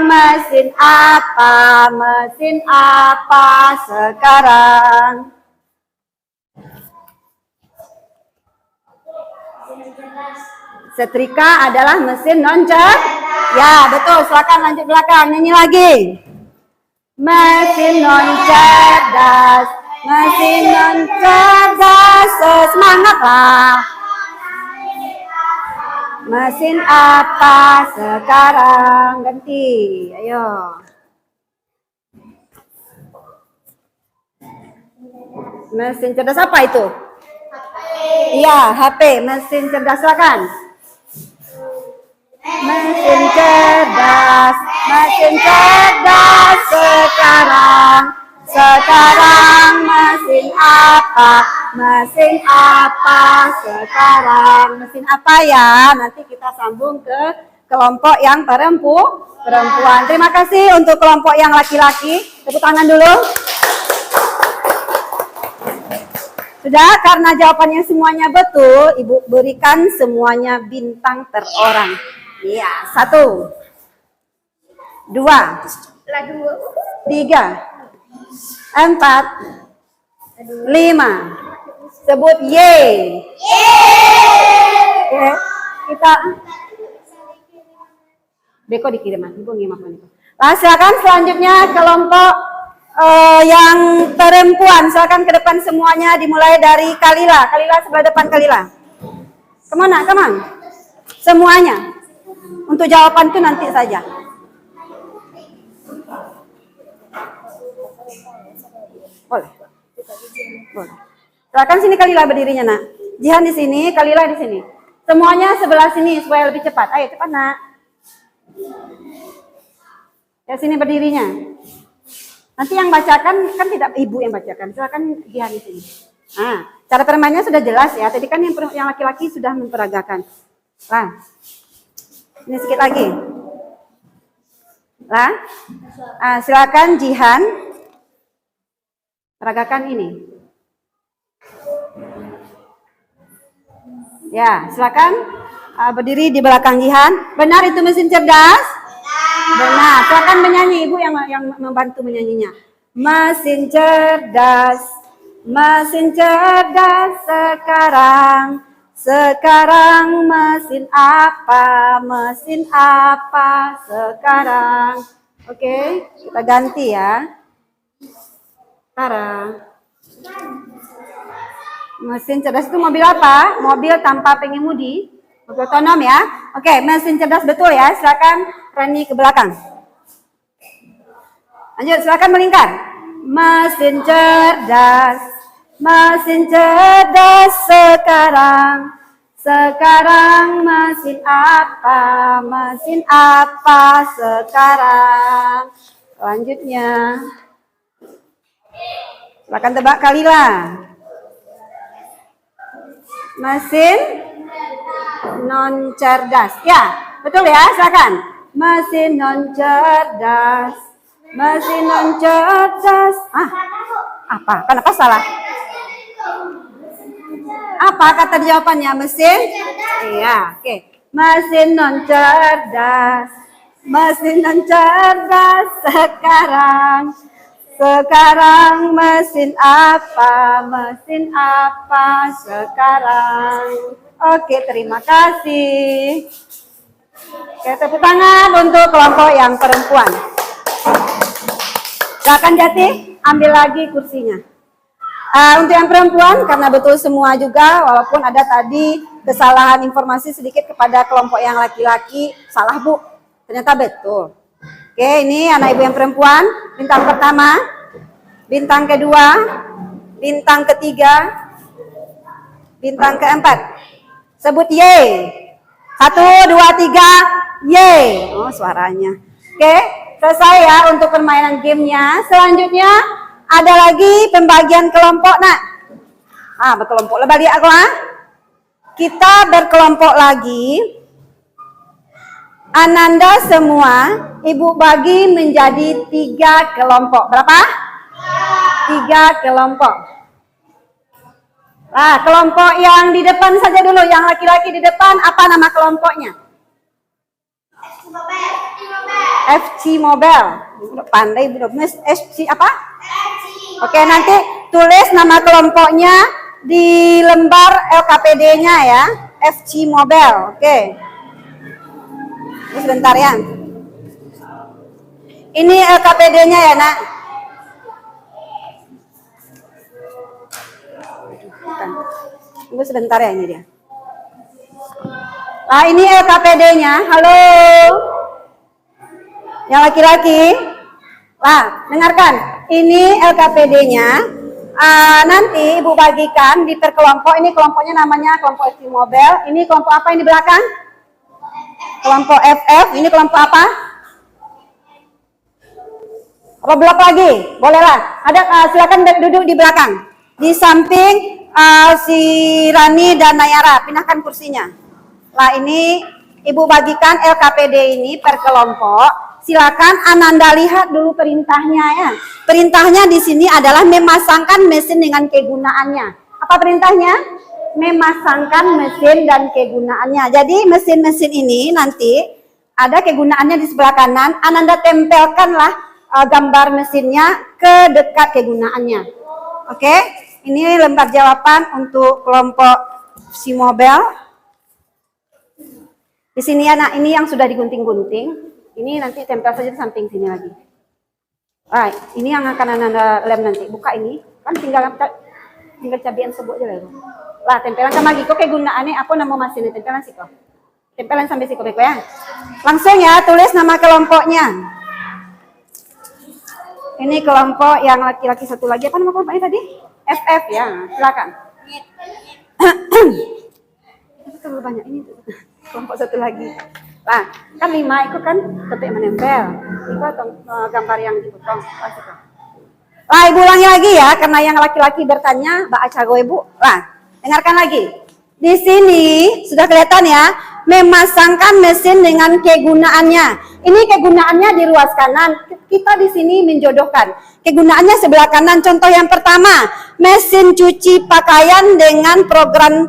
mesin apa sekarang? Setrika adalah mesin non cerdas. Ya, betul. Silakan lanjut belakang. Nyanyi lagi. Mesin non cerdas. Semangatlah. Mesin apa sekarang? Ganti. Ayo. Mesin cerdas apa itu? Iya, HP. Mesin cerdas, silakan. Mesin cerdas sekarang mesin apa sekarang? Mesin apa ya? Nanti kita sambung ke kelompok yang perempuan. Terima kasih untuk kelompok yang laki-laki. Tepuk tangan dulu. Sudah, karena jawabannya semuanya betul, Ibu berikan semuanya bintang per orang. Iya, 1, 2, 3, 4, 5. Sebut ye. Oke, kita Beko dikirim, Ibu ngimak. Silakan selanjutnya kelompok yang perempuan, silakan ke depan semuanya, dimulai dari Kalila. Kalila sebelah depan Kalila. Kemana? Semuanya. Untuk jawaban itu nanti saja. Boleh. Silakan sini Kalila berdirinya, Nak. Jihan di sini, Kalila di sini. Semuanya sebelah sini supaya lebih cepat. Ayo cepat, Nak. Ya sini berdirinya. Nanti yang bacakan kan tidak Ibu yang bacakan. Silakan Jihan di sini. Nah, cara permainnya sudah jelas ya. Tadi kan yang laki-laki sudah memperagakan. Lah. Ini sedikit lagi. Lah. Silakan Jihan peragakan ini. Ya, silakan berdiri di belakang Jihan. Benar itu mesin cerdas? Benar. Silakan menyanyi, Ibu yang membantu menyanyinya. Mesin cerdas sekarang mesin apa sekarang? Oke, kita ganti ya. Tara. Mesin cerdas itu mobil apa? Mobil tanpa pengemudi. Mobil otonom ya. Oke, mesin cerdas betul ya. Silakan Rani ke belakang. Lanjut, silakan melingkar. Mesin cerdas sekarang mesin apa sekarang? Selanjutnya. Silakan tebak Kalila. Mesin non cerdas. Ya, betul ya, silakan. Mesin non cerdas. Mesin non cerdas. Apa? Kenapa salah? Apa kata jawabannya? Mesin? Iya, oke. Mesin non cerdas. Mesin non cerdas sekarang. Sekarang mesin apa? Mesin apa sekarang? Oke, terima kasih. Oke, tepuk tangan untuk kelompok yang perempuan. Silakan Jati, ambil lagi kursinya. Untuk yang perempuan, karena betul semua juga, walaupun ada tadi kesalahan informasi sedikit kepada kelompok yang laki-laki, salah Bu, ternyata betul. Oke, ini anak ibu yang perempuan, bintang pertama, bintang kedua, bintang ketiga, bintang keempat. Sebut ye. 1, 2, 3, ye. Oh, suaranya. Oke, selesai ya untuk permainan gamenya. Selanjutnya ada lagi pembagian kelompok, nak. Berkelompok lah balik aku, Kita berkelompok lagi. Ananda semua, ibu bagi menjadi 3 kelompok. Berapa? 3 kelompok. Kelompok yang di depan saja dulu, yang laki-laki di depan, apa nama kelompoknya? FC Mobile. Pandai belum? FC apa? Oke, nanti tulis nama kelompoknya di lembar LKPD-nya ya. FC Mobile. Oke. Ini sebentar ya. Ini LKPD-nya ya, nak. Tunggu sebentar ya, ini dia. Ini LKPD-nya. Halo. Yang laki-laki. Dengarkan. Ini LKPD-nya. Nanti ibu bagikan di per kelompok. Ini kelompoknya namanya kelompok FC Mobile. Ini kelompok apa ini belakang? Kelompok FF. Ini kelompok apa? Apa blok lagi? Bolehlah. Silakan duduk di belakang. Di samping si Rani dan Nayara. Pindahkan kursinya. Ini ibu bagikan LKPD ini per kelompok. Silakan Ananda lihat dulu perintahnya ya. Perintahnya di sini adalah memasangkan mesin dengan kegunaannya. Apa perintahnya? Memasangkan mesin dan kegunaannya. Jadi mesin-mesin ini nanti ada kegunaannya di sebelah kanan. Ananda tempelkanlah gambar mesinnya ke dekat kegunaannya. Oke, ini lembar jawaban untuk kelompok si Mobile. Di sini anak ini yang sudah digunting-gunting. Ini nanti tempel saja di samping sini lagi. Ini yang akan Ananda lem nanti. Buka ini, kan tinggal cabian sebut aja lah. Tempelan kan lagi. Kok kegunaannya apa nama mesin tempelan sih kok? Tempelan sampai sih kok ya. Langsung ya, tulis nama kelompoknya. Ini kelompok yang laki-laki satu lagi. Apa nama kelompoknya tadi? FF ya. Silakan. Itu terlalu banyak ini. Kelompok satu lagi. Kan 5 itu kan ketik menempel. Itu gambar yang dipotong. Ibu ulangi lagi ya, karena yang laki-laki bertanya, Mbak Acago Ibu. Dengarkan lagi. Di sini sudah kelihatan ya, memasangkan mesin dengan kegunaannya. Ini kegunaannya di ruas kanan. Kita di sini menjodohkan. Kegunaannya sebelah kanan. Contoh yang pertama, mesin cuci pakaian dengan program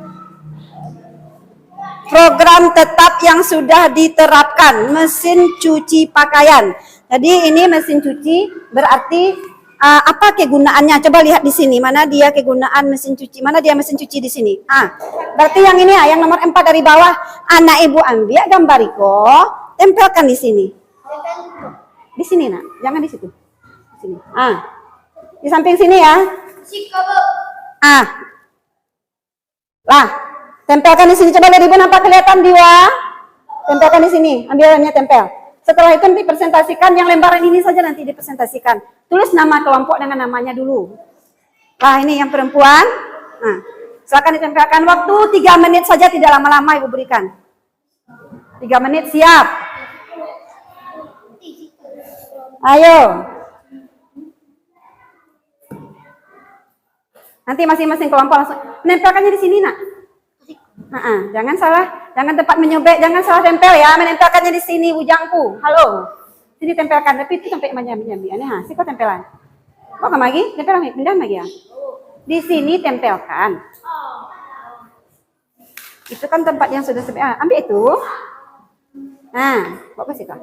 tetap yang sudah diterapkan, mesin cuci pakaian. Jadi ini mesin cuci berarti apa kegunaannya? Coba lihat di sini, mana dia kegunaan mesin cuci? Mana dia mesin cuci di sini? Berarti yang ini ya, yang nomor 4 dari bawah. Anak ibu ambil gambar iko, tempelkan di sini. Di sini nak, jangan di situ. Di sini. Di samping sini ya. Tempelkan di sini. Coba lihat ibu, nampak kelihatan Diwa? Tempelkan di sini. Ambilannya tempel. Setelah itu nanti presentasikan yang lembaran ini saja nanti dipresentasikan. Tulis nama kelompok dengan namanya dulu. Ini yang perempuan. Silakan ditempelkan. Waktu 3 menit saja, tidak lama-lama ibu berikan. 3 menit siap. Ayo. Nanti masing-masing kelompok langsung nempelkannya di sini nak. Jangan salah, jangan tempat menyobek, jangan salah tempel ya. Menempelkannya di sini bujangku. Halo. Sini tempelkan, tapi itu sampai menyambi-nyambi. Aneh, sih kok tempelan. Kok nggak lagi? Tempel lagi, pindah lagi ya. Di sini tempelkan. Itu kan tempat yang sudah sampai. Ambil itu. Nah, apa sih kak?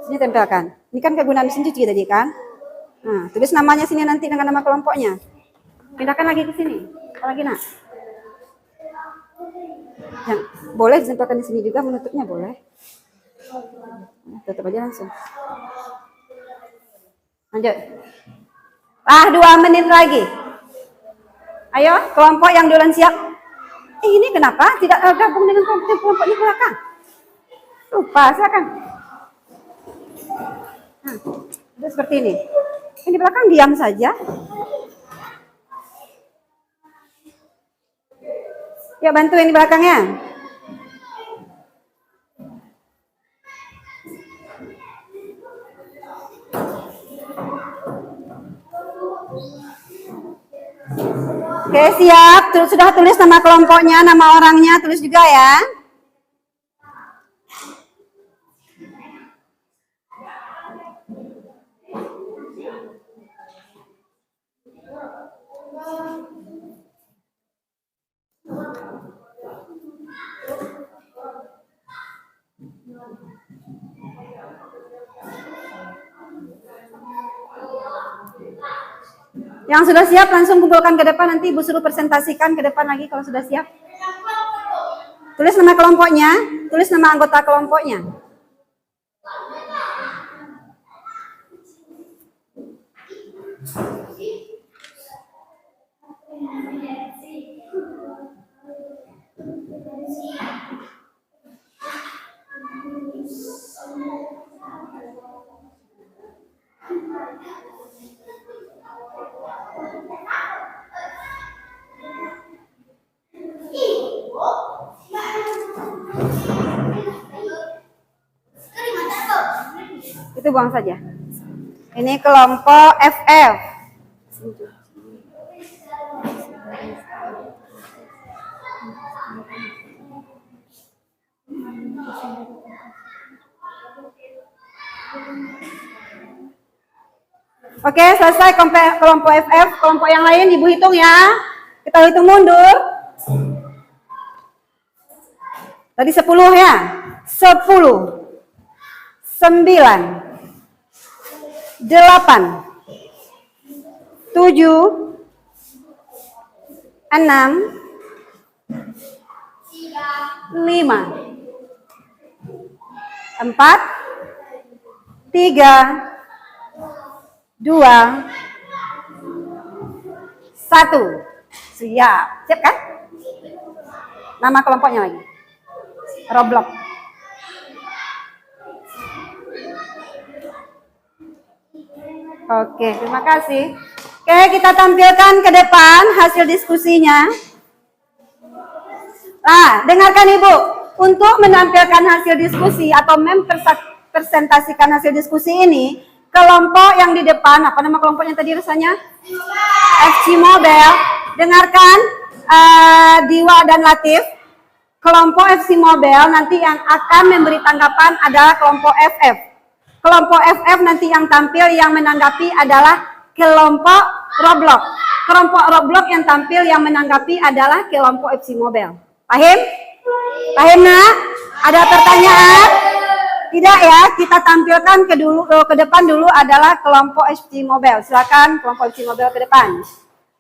Sini tempelkan. Ini kan kegunaan mesin cuci tadi kan? Nah, tulis namanya sini nanti dengan nama kelompoknya. Pindahkan lagi ke sini. Apa lagi nak? Yang boleh ditempelkan di sini juga, menutupnya boleh. Tutup aja langsung. Lanjut. 2 menit lagi. Ayo, kelompok yang duluan siap. Ini kenapa tidak gabung dengan kelompok di belakang? Lupa, silakan. Itu seperti ini. Yang di belakang diam saja. Ya, bantu yang di belakangnya. Oke, siap. Sudah tulis nama kelompoknya, nama orangnya, tulis juga ya. Yang sudah siap langsung kumpulkan ke depan, nanti Ibu suruh presentasikan ke depan lagi kalau sudah siap. Tulis nama kelompoknya, tulis nama anggota kelompoknya. Itu buang saja. Ini kelompok FF. Oke, selesai kelompok FF. Kelompok yang lain Ibu hitung ya. Kita hitung mundur. Tadi 10 ya. 10, 9, 8, 7, 6, 5, 4, 3, 2, 1. Siap. Siap kan? Nama kelompoknya lagi. Roblox. Oke, terima kasih. Oke, kita tampilkan ke depan hasil diskusinya. Nah, dengarkan Ibu. Untuk menampilkan hasil diskusi atau mempresentasikan hasil diskusi ini, kelompok yang di depan, apa nama kelompoknya tadi rasanya? FC Mobile. Dengarkan Diwa dan Latif. Kelompok FC Mobile nanti yang akan memberi tanggapan adalah kelompok FF. Kelompok FF nanti yang tampil yang menanggapi adalah kelompok Roblox. Kelompok Roblox yang tampil yang menanggapi adalah kelompok FC Mobile. Paham? Paham nak? Ada pertanyaan? Tidak ya, kita tampilkan ke depan dulu adalah kelompok FC Mobile. Silakan kelompok FC Mobile ke depan.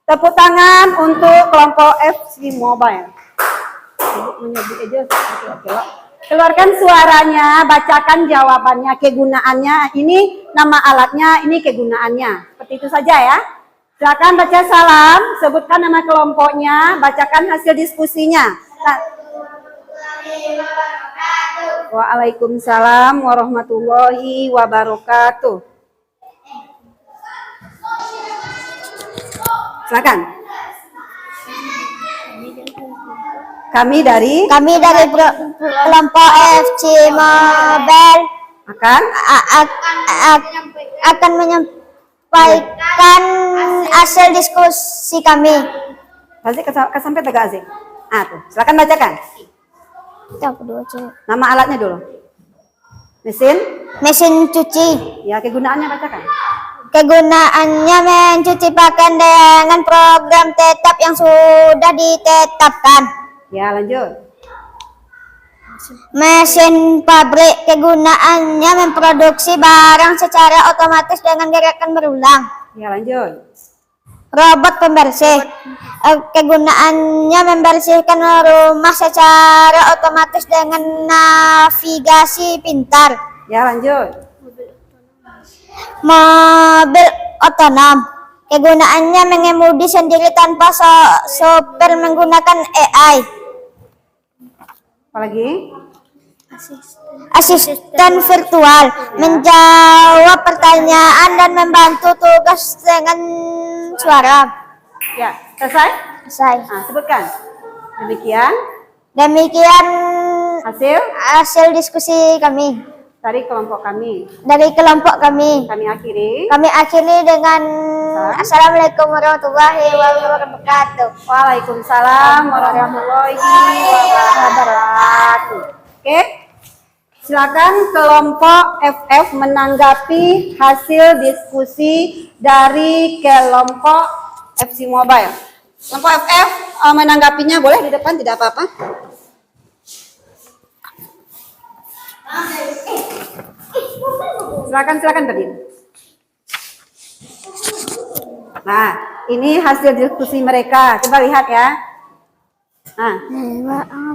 Tepuk tangan untuk kelompok FC Mobile. Menyebut aja. Keluarkan suaranya, bacakan jawabannya, kegunaannya. Ini nama alatnya, ini kegunaannya. Seperti itu saja ya. Silakan baca salam, sebutkan nama kelompoknya, bacakan hasil diskusinya. Waalaikumsalam warahmatullahi wabarakatuh. Silakan. Kami dari kelompok FC Mobile akan menyampaikan hasil diskusi kami. Azik, sampai tegak Azik. Tuh, silakan bacakan. Kita berdua cuci. Nama alatnya dulu. Mesin. Mesin cuci. Ya, kegunaannya bacakan. Kegunaannya mencuci pakaian dengan program tetap yang sudah ditetapkan. Ya, lanjut. Mesin pabrik, kegunaannya memproduksi barang secara otomatis dengan gerakan berulang. Ya, lanjut. Robot pembersih, kegunaannya membersihkan rumah secara otomatis dengan navigasi pintar. Ya, lanjut. Mobil otonom, kegunaannya mengemudi sendiri tanpa sopir menggunakan AI. Apalagi? Asisten virtual, menjawab pertanyaan dan membantu tugas dengan suara. Ya, selesai? Selesai. Nah, sebutkan. Demikian hasil diskusi kami dari kelompok kami. Kami akhiri. Kami akhiri dengan Assalamualaikum warahmatullahi wabarakatuh. Waalaikumsalam warahmatullahi wabarakatuh. Oke, silakan kelompok FF menanggapi hasil diskusi dari kelompok FC Mobile. Kelompok FF menanggapinya boleh di depan, tidak apa-apa. Silakan berdiri. Nah, ini hasil diskusi mereka. Coba lihat ya. Nah,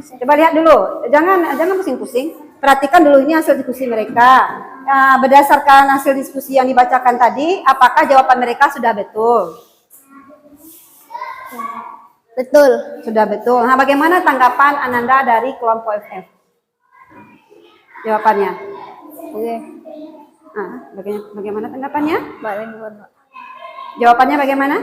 coba lihat dulu. Jangan pusing-pusing. Perhatikan dulu ini hasil diskusi mereka. Nah, berdasarkan hasil diskusi yang dibacakan tadi, apakah jawaban mereka sudah betul? Betul. Sudah betul. Nah, bagaimana tanggapan Ananda dari kelompok FF? Jawabannya? Oke. Nah, bagaimana tanggapannya? Baik. Jawabannya bagaimana?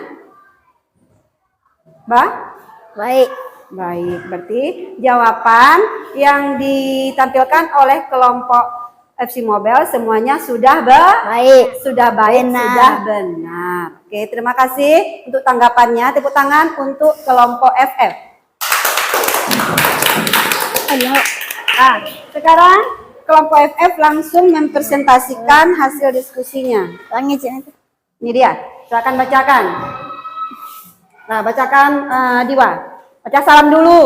Baik. Baik, berarti jawaban yang ditampilkan oleh kelompok FC Mobile semuanya sudah Baik. Sudah baik, Benar. sudah benar. Oke, terima kasih untuk tanggapannya. Tepuk tangan untuk kelompok FF. Nah, sekarang kelompok FF langsung mempresentasikan hasil diskusinya. Ini dia, silakan bacakan. Nah, bacakan Diwa. Baca salam dulu.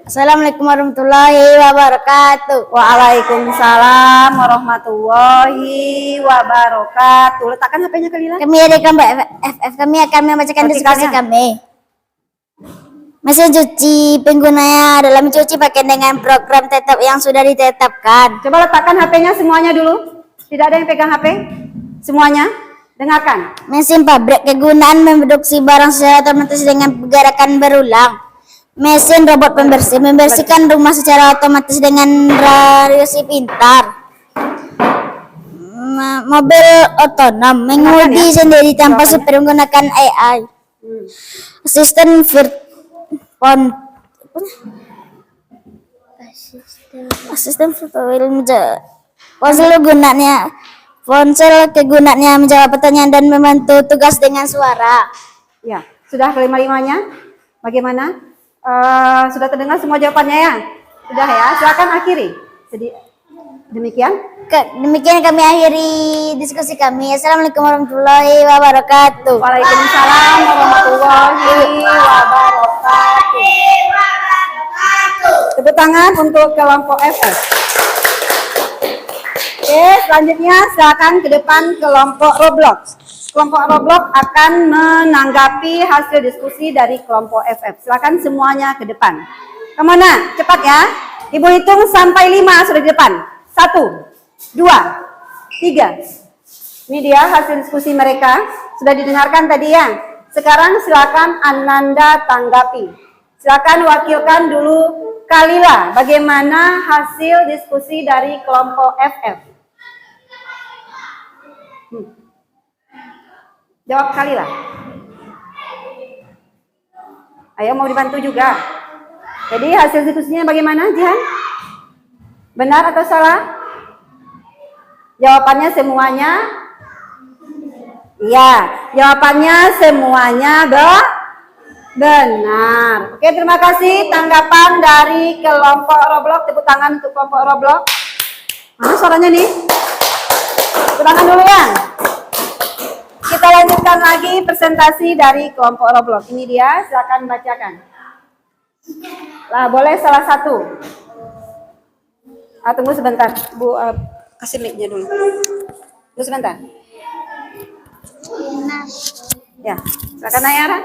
Assalamualaikum warahmatullahi wabarakatuh. Waalaikumsalam warahmatullahi wabarakatuh. Letakkan HP-nya ke Lila. Kami dari kelompok FF, kami akan membacakan diskusi kami. Mesin cuci, penggunanya adalah mencuci pakaian dengan program tetap yang sudah ditetapkan. Coba letakkan HP-nya semuanya dulu. Tidak ada yang pegang HP? Semuanya? Dengarkan. Mesin pabrik, kegunaan memproduksi barang secara otomatis dengan gerakan berulang. Mesin robot pembersih, membersihkan rumah secara otomatis dengan radiasi pintar. Mobil otonom, mengemudi sendiri tanpa supir menggunakan AI. Asisten virtual, ponsel kegunaannya menjawab pertanyaan dan membantu tugas dengan suara. Ya, sudah kelima-limanya? Bagaimana? Sudah terdengar semua jawabannya ya? Sudah ya, silakan akhiri. Demikian Kami akhiri diskusi kami. Assalamualaikum warahmatullahi wabarakatuh. Waalaikumsalam warahmatullahi wabarakatuh. Tepuk tangan untuk kelompok FF. Oke, selanjutnya silakan ke depan kelompok Roblox. Kelompok Roblox akan menanggapi hasil diskusi dari kelompok FF. Silakan semuanya ke depan. Kemana? Cepat ya. Ibu hitung sampai 5 sudah di depan. 1, 2, 3. Ini dia hasil diskusi mereka. Sudah didengarkan tadi ya. Sekarang silakan Ananda tanggapi. Silakan wakilkan dulu Kalila. Bagaimana hasil diskusi dari kelompok FF? Jawab Kalila. Ayo, mau dibantu juga. Jadi hasil diskusinya bagaimana, Jihan? Benar atau salah? Jawabannya semuanya? Iya, jawabannya semuanya Benar. Oke, terima kasih tanggapan dari kelompok Roblox. Tepuk tangan untuk kelompok Roblox. Mana suaranya nih? Tepuk tangan dulu ya. Kita lanjutkan lagi presentasi dari kelompok Roblox. Ini dia, silakan bacakan. Lah, boleh salah satu. Tunggu sebentar, Bu, kasih mic-nya dulu. Tunggu sebentar. Ya, silakan Nayara.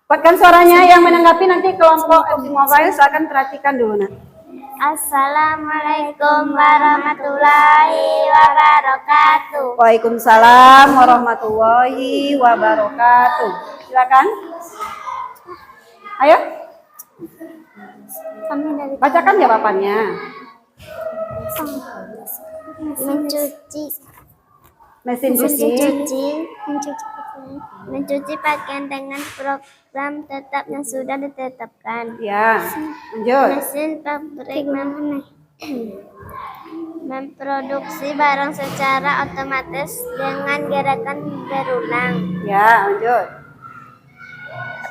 Kuatkan suaranya yang menanggapi nanti kelompok FC Mobile, silakan perhatikan dulu nak. Assalamualaikum warahmatullahi wabarakatuh. Waalaikumsalam warahmatullahi wabarakatuh. Silakan. Ayo, Kami dari bacakan jawabannya. mencuci Mesin cuci. mencuci pakaian dengan program tetap yang sudah ditetapkan. Ya, lanjut. Mesin pabrik memproduksi barang secara otomatis dengan gerakan berulang. Ya, lanjut.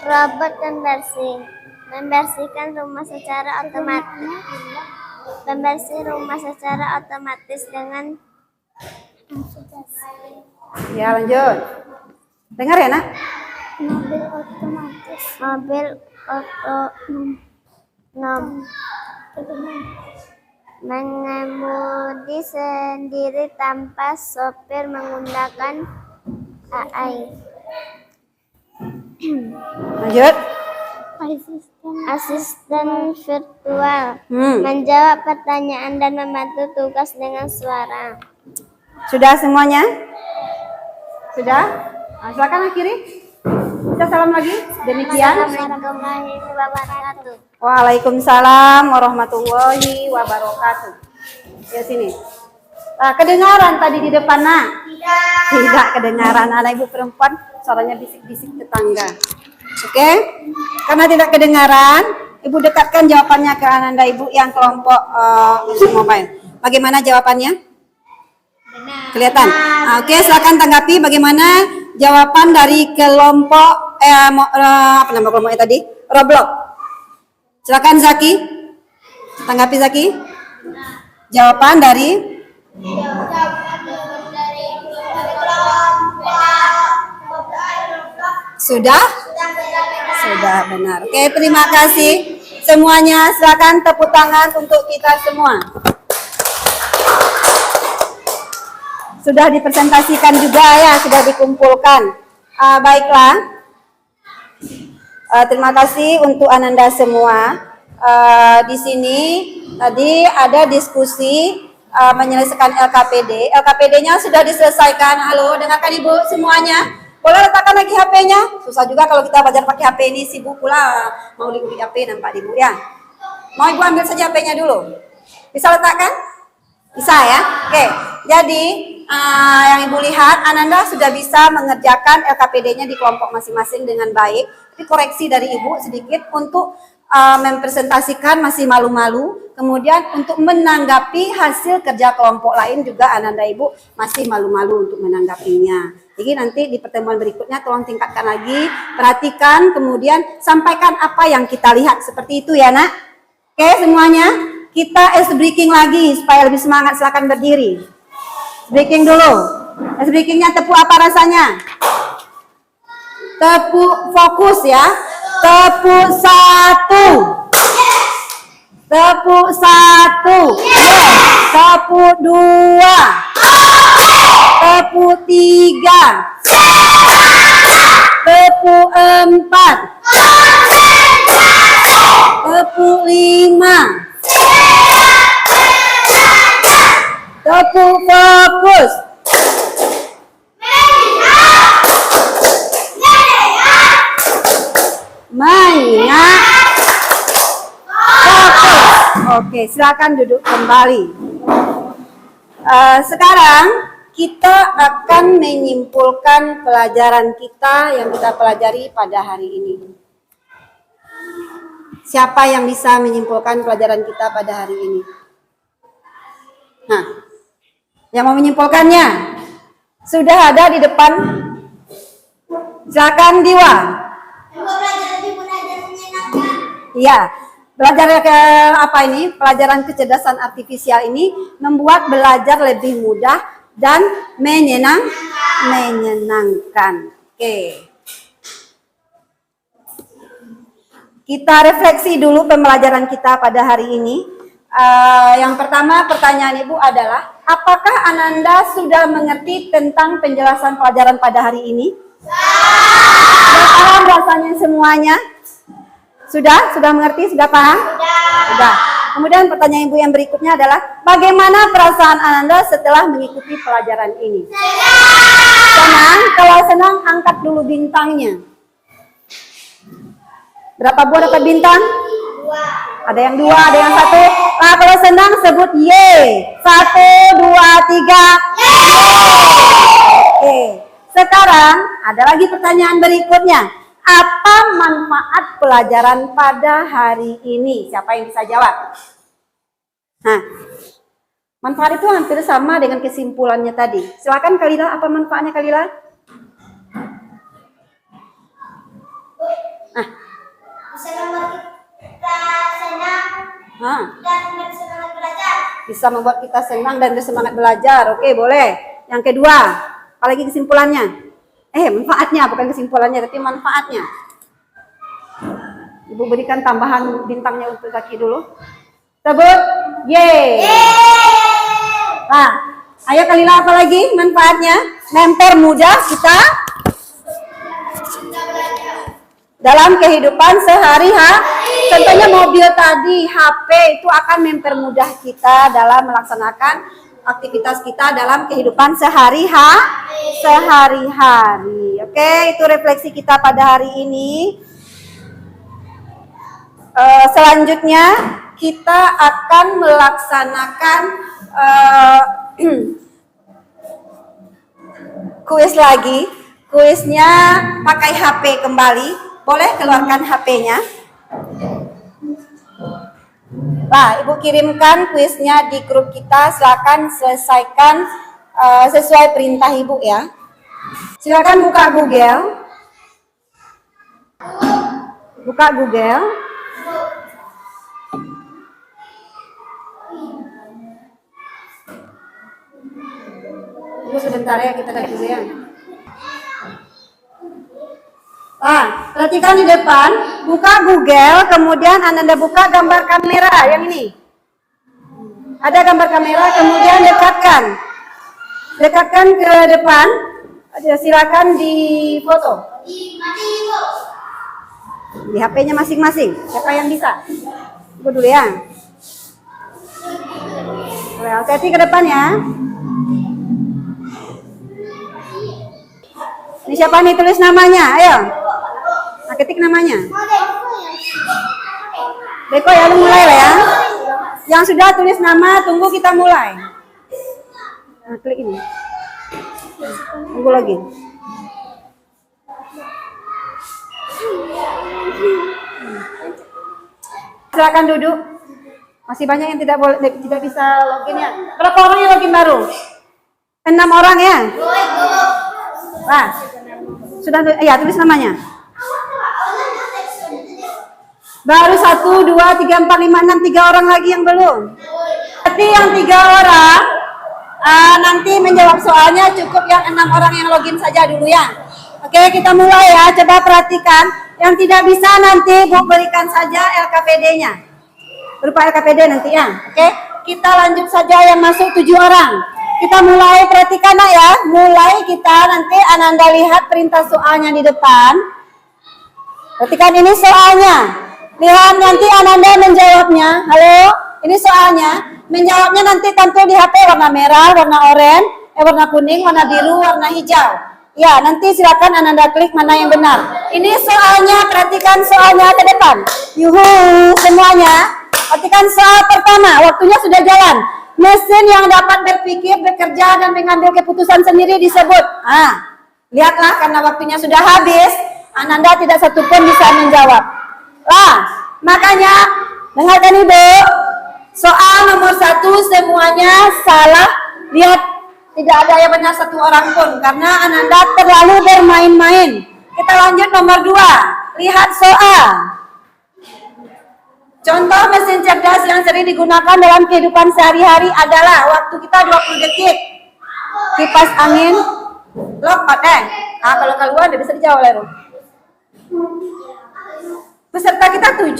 Robot pembersih membersihkan rumah secara otomatis. Pembersih rumah secara otomatis dengan Ya, lanjut. Dengar ya, nak? mobil otomatis. Mobil otonom mengemudi sendiri tanpa sopir menggunakan AI. Lanjut. Asisten virtual menjawab pertanyaan dan membantu tugas dengan suara. Sudah semuanya? Sudah? Silakan akhiri. Kita salam lagi. Demikian. Assalamualaikum warahmatullahi wabarakatuh. Waalaikumsalam warahmatullahi wabarakatuh. Ya sini. Kedengaran tadi di depan nak? Tidak kedengaran. Anak ibu perempuan suaranya bisik-bisik tetangga. Oke? Karena tidak kedengaran, ibu dekatkan jawabannya ke Ananda ibu yang kelompok mobile. Bagaimana jawabannya? Kelihatan? Oke, silakan tanggapi bagaimana jawaban dari kelompok apa nama kelompoknya tadi? Roblox. Silakan Zaki. Tanggapi Zaki. Jawaban dari Sudah? Sudah benar. Oke, terima kasih semuanya. Silakan tepuk tangan untuk kita semua. Sudah dipresentasikan juga ya, sudah dikumpulkan. Baiklah. Terima kasih untuk Ananda semua. Di sini tadi ada diskusi menyelesaikan LKPD. LKPD-nya sudah diselesaikan. Halo, dengarkan Ibu semuanya. Boleh letakkan lagi HP-nya. Susah juga kalau kita belajar pakai HP ini, sibuk pula. Mau lihat HP nampak Ibu ya. Mau Ibu ambil saja HP-nya dulu. Bisa letakkan? Bisa ya? Oke. Jadi yang Ibu lihat, Ananda sudah bisa mengerjakan LKPD-nya di kelompok masing-masing dengan baik. Tapi koreksi dari Ibu sedikit untuk mempresentasikan masih malu-malu. Kemudian untuk menanggapi hasil kerja kelompok lain juga Ananda Ibu masih malu-malu untuk menanggapinya. Jadi nanti di pertemuan berikutnya tolong tingkatkan lagi, perhatikan, kemudian sampaikan apa yang kita lihat. Seperti itu ya nak. Oke semuanya, kita ice breaking lagi supaya lebih semangat. Silakan berdiri. Breaking dulu. Ice breakingnya tepuk apa rasanya? Tepuk fokus ya. Tepuk 1. Tepuk 1. Tepuk 2. Tepuk 3. Tepuk 4. Tepuk 5. Tepuk fokus. Mengingat fokus. Oke, silakan duduk kembali. Sekarang kita akan menyimpulkan pelajaran kita yang kita pelajari pada hari ini. Siapa yang bisa menyimpulkan pelajaran kita pada hari ini? Nah, yang mau menyimpulkannya sudah ada di depan. Silakan Diwa. Iya, belajar ke apa ini? Pelajaran kecerdasan artifisial ini membuat belajar lebih mudah dan menyenangkan. Oke. Kita refleksi dulu pembelajaran kita pada hari ini. Yang pertama pertanyaan Ibu adalah, apakah Ananda sudah mengerti tentang penjelasan pelajaran pada hari ini? Sudah paham rasanya semuanya? Sudah mengerti? Sudah paham? Sudah. Kemudian pertanyaan Ibu yang berikutnya adalah, bagaimana perasaan Ananda setelah mengikuti pelajaran ini? Senang? Kalau senang, angkat dulu bintangnya. Berapa buah dapat bintang? 2. Ada yang 2, ada yang 1. Nah, kalau senang sebut ye. 1, 2, 3. Oke. Sekarang ada lagi pertanyaan berikutnya. Apa manfaat pelajaran pada hari ini? Siapa yang bisa jawab? Nah, manfaat itu hampir sama dengan kesimpulannya tadi. Silakan Kalila, apa manfaatnya Kalila? Nah, Bisa membuat kita senang dan bersemangat belajar. Bisa membuat kita senang dan bersemangat belajar. Oke, boleh. Yang kedua, apalagi kesimpulannya? Manfaatnya, bukan kesimpulannya, tapi manfaatnya. Ibu berikan tambahan bintangnya untuk Zaki dulu. Sebut, ye. Nah, ayo Kalila, apa lagi manfaatnya? Mempermudah kita dalam kehidupan sehari-hari. Contohnya mobil tadi, HP itu akan mempermudah kita dalam melaksanakan aktivitas kita dalam kehidupan sehari-hari. Oke, itu refleksi kita pada hari ini. Selanjutnya kita akan melaksanakan kuis lagi. Kuisnya pakai HP kembali. Boleh keluarkan HP-nya. Nah, Ibu kirimkan kuisnya di grup kita. Silakan selesaikan sesuai perintah Ibu ya. Silakan buka Google. Buka Google. Ibu sebentar ya, kita lihat dulu ya. Nah, perhatikan di depan, buka Google, kemudian Ananda buka gambar kamera yang ini. Ada gambar kamera, kemudian dekatkan. Dekatkan ke depan, silakan difoto. Di HP-nya masing-masing, siapa yang bisa? Ibu dulu ya. Hati-hati ke depan ya. Ini siapa nih tulis namanya? Ayo. Nah, ketik namanya. Beko ya, lu mulai lah ya. Yang sudah tulis nama, tunggu kita mulai. Nah, klik ini. Tunggu lagi. Silakan duduk. Masih banyak yang tidak bisa login ya. Berapa orang yang login baru? 6 orang ya. Nah, sudah ya, tulis namanya. Baru 1, 2, 3, 4, 5, 6, 3 orang lagi yang belum. Berarti yang 3 orang nanti menjawab soalnya, cukup yang 6 orang yang login saja dulu ya. Oke, kita mulai ya. Coba perhatikan. Yang tidak bisa nanti Bu berikan saja LKPD-nya. Berupa LKPD nanti ya. Oke, kita lanjut saja yang masuk 7 orang. Kita mulai, perhatikan ya. Mulai kita nanti Ananda lihat perintah soalnya di depan. Perhatikan ini soalnya. Lihat nanti Ananda menjawabnya. Halo, ini soalnya. Menjawabnya nanti tampil di HP warna merah, warna oranye, warna kuning, warna biru, warna hijau. Ya, nanti silakan Ananda klik mana yang benar. Ini soalnya, perhatikan soalnya ke depan. Yuhu, semuanya. Perhatikan soal pertama, waktunya sudah jalan. Mesin yang dapat berpikir, bekerja, dan mengambil keputusan sendiri disebut. Lihatlah karena waktunya sudah habis, Ananda tidak satupun bisa menjawab. Makanya, dengarkan Ibu, soal nomor 1 semuanya salah. Lihat, tidak ada yang benar 1 orang pun, karena Ananda terlalu bermain-main. Kita lanjut nomor 2, lihat soal. Contoh mesin cerdas yang sering digunakan dalam kehidupan sehari-hari adalah waktu kita 20 detik. Kipas angin, lompat kalau keluar dia bisa dijawab Leru. Peserta kita 7.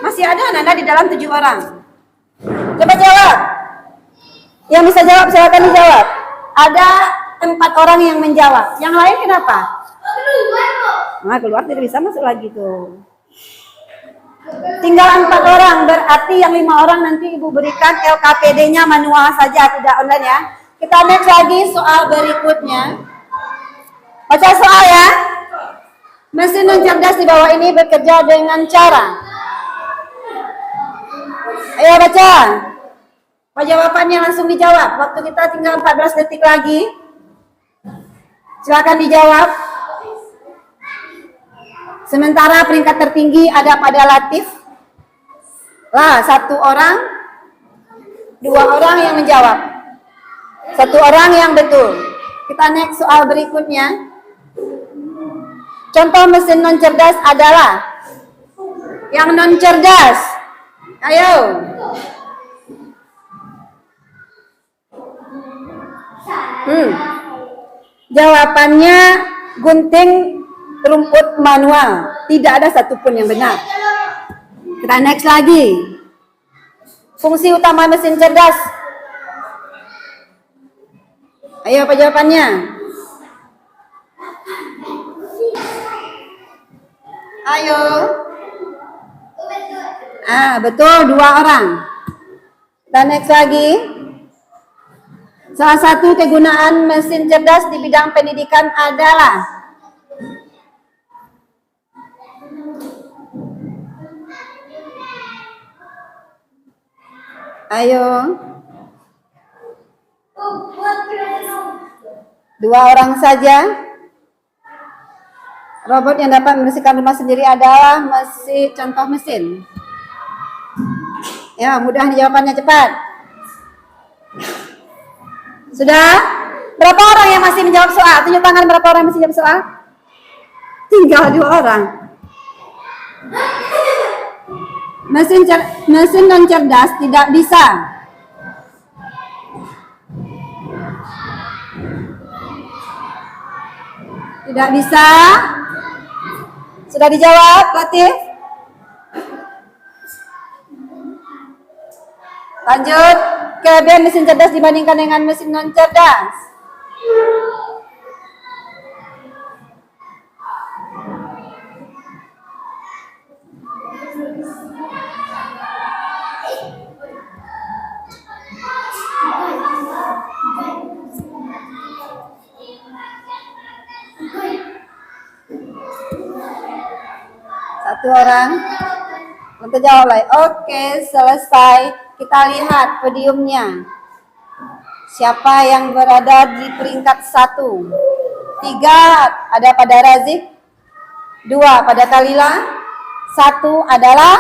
Masih ada Ananda di dalam 7 orang. Coba jawab. Yang bisa jawab silakan dijawab. Ada 4 orang yang menjawab. Yang lain kenapa? Nah, keluar tidak bisa masuk lagi tuh. Tinggal 4 orang, berarti yang 5 orang nanti Ibu berikan LKPD-nya manual saja, tidak online ya. Kita next lagi soal berikutnya. Baca soal ya. Mesin non cerdas di bawah ini bekerja dengan cara. Ayo baca. Apa jawabannya langsung dijawab. Waktu kita tinggal 14 detik lagi. Silakan dijawab. Sementara peringkat tertinggi ada pada Latif. Lah, 1 orang, 2 orang yang menjawab. 1 orang yang betul. Kita next soal berikutnya. Contoh mesin non cerdas adalah yang non cerdas. Ayo. Jawabannya gunting rumput manual. Tidak ada satupun yang benar. Kita next lagi. Fungsi utama mesin cerdas. Ayo apa jawabannya? Ayo. Betul 2 orang. Kita next lagi. Salah satu kegunaan mesin cerdas di bidang pendidikan adalah ayo. 2 orang saja. Robot yang dapat membersihkan rumah sendiri adalah contoh mesin. Ya, mudah jawabannya cepat. Sudah? Berapa orang yang masih menjawab soal? Tunjuk tangan berapa orang yang masih menjawab soal? Tinggal 2 orang. Mesin non cerdas tidak bisa sudah dijawab Latif. Lanjut, kelebihan mesin cerdas dibandingkan dengan mesin non cerdas. Satu orang untuk jawab lagi. Oke, selesai. Kita lihat podiumnya. Siapa yang berada di peringkat 1? 3 ada pada Razik, 2 pada Kalila, 1 adalah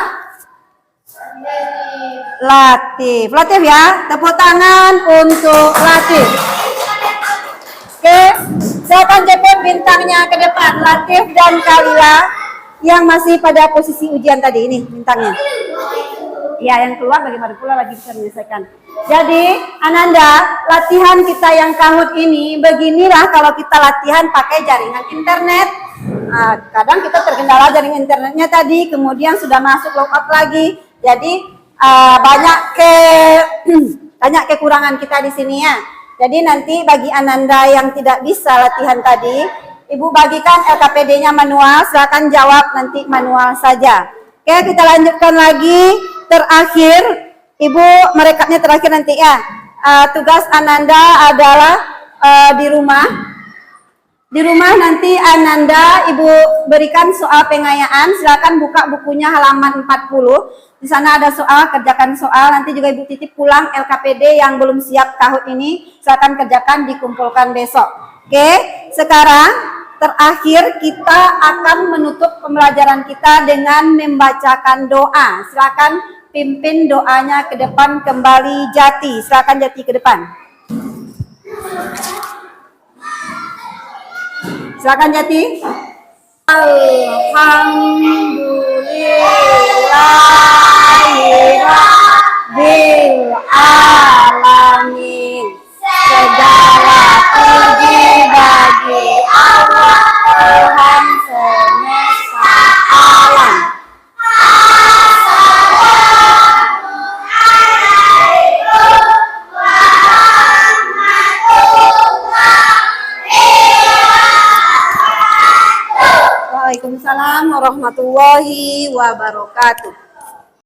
Latif. Latif ya, tepuk tangan untuk Latif. Oke, silakan jemput bintangnya ke depan. Latif dan Kalila yang masih pada posisi ujian tadi, ini bintangnya. Ya, yang keluar bagaimana pula lagi bisa menyelesaikan. Jadi, Ananda, latihan kita yang kahut ini, beginilah kalau kita latihan pakai jaringan internet. Kadang kita terkendala jaringan internetnya tadi, kemudian sudah masuk logout lagi. Jadi, banyak kekurangan kita di sini ya. Jadi nanti bagi Ananda yang tidak bisa latihan tadi, Ibu bagikan LKPD-nya manual, silakan jawab nanti manual saja. Oke, kita lanjutkan lagi. Terakhir, Ibu merekapnya terakhir nanti ya. Tugas Ananda adalah di rumah. Di rumah nanti Ananda Ibu berikan soal pengayaan. Silakan buka bukunya halaman 40. Di sana ada soal, kerjakan soal. Nanti juga Ibu titip pulang LKPD yang belum siap kahut ini. Silakan kerjakan, dikumpulkan besok. Oke, sekarang terakhir kita akan menutup pembelajaran kita dengan membacakan doa. Silakan pimpin doanya ke depan kembali Jati. Silakan Jati ke depan. Silakan Jati. Alhamdulillah. Rabbil alamin. Segala puji bagi Allah Tuhan semesta alam. Waalaikumsalam warahmatullahi wabarakatuh.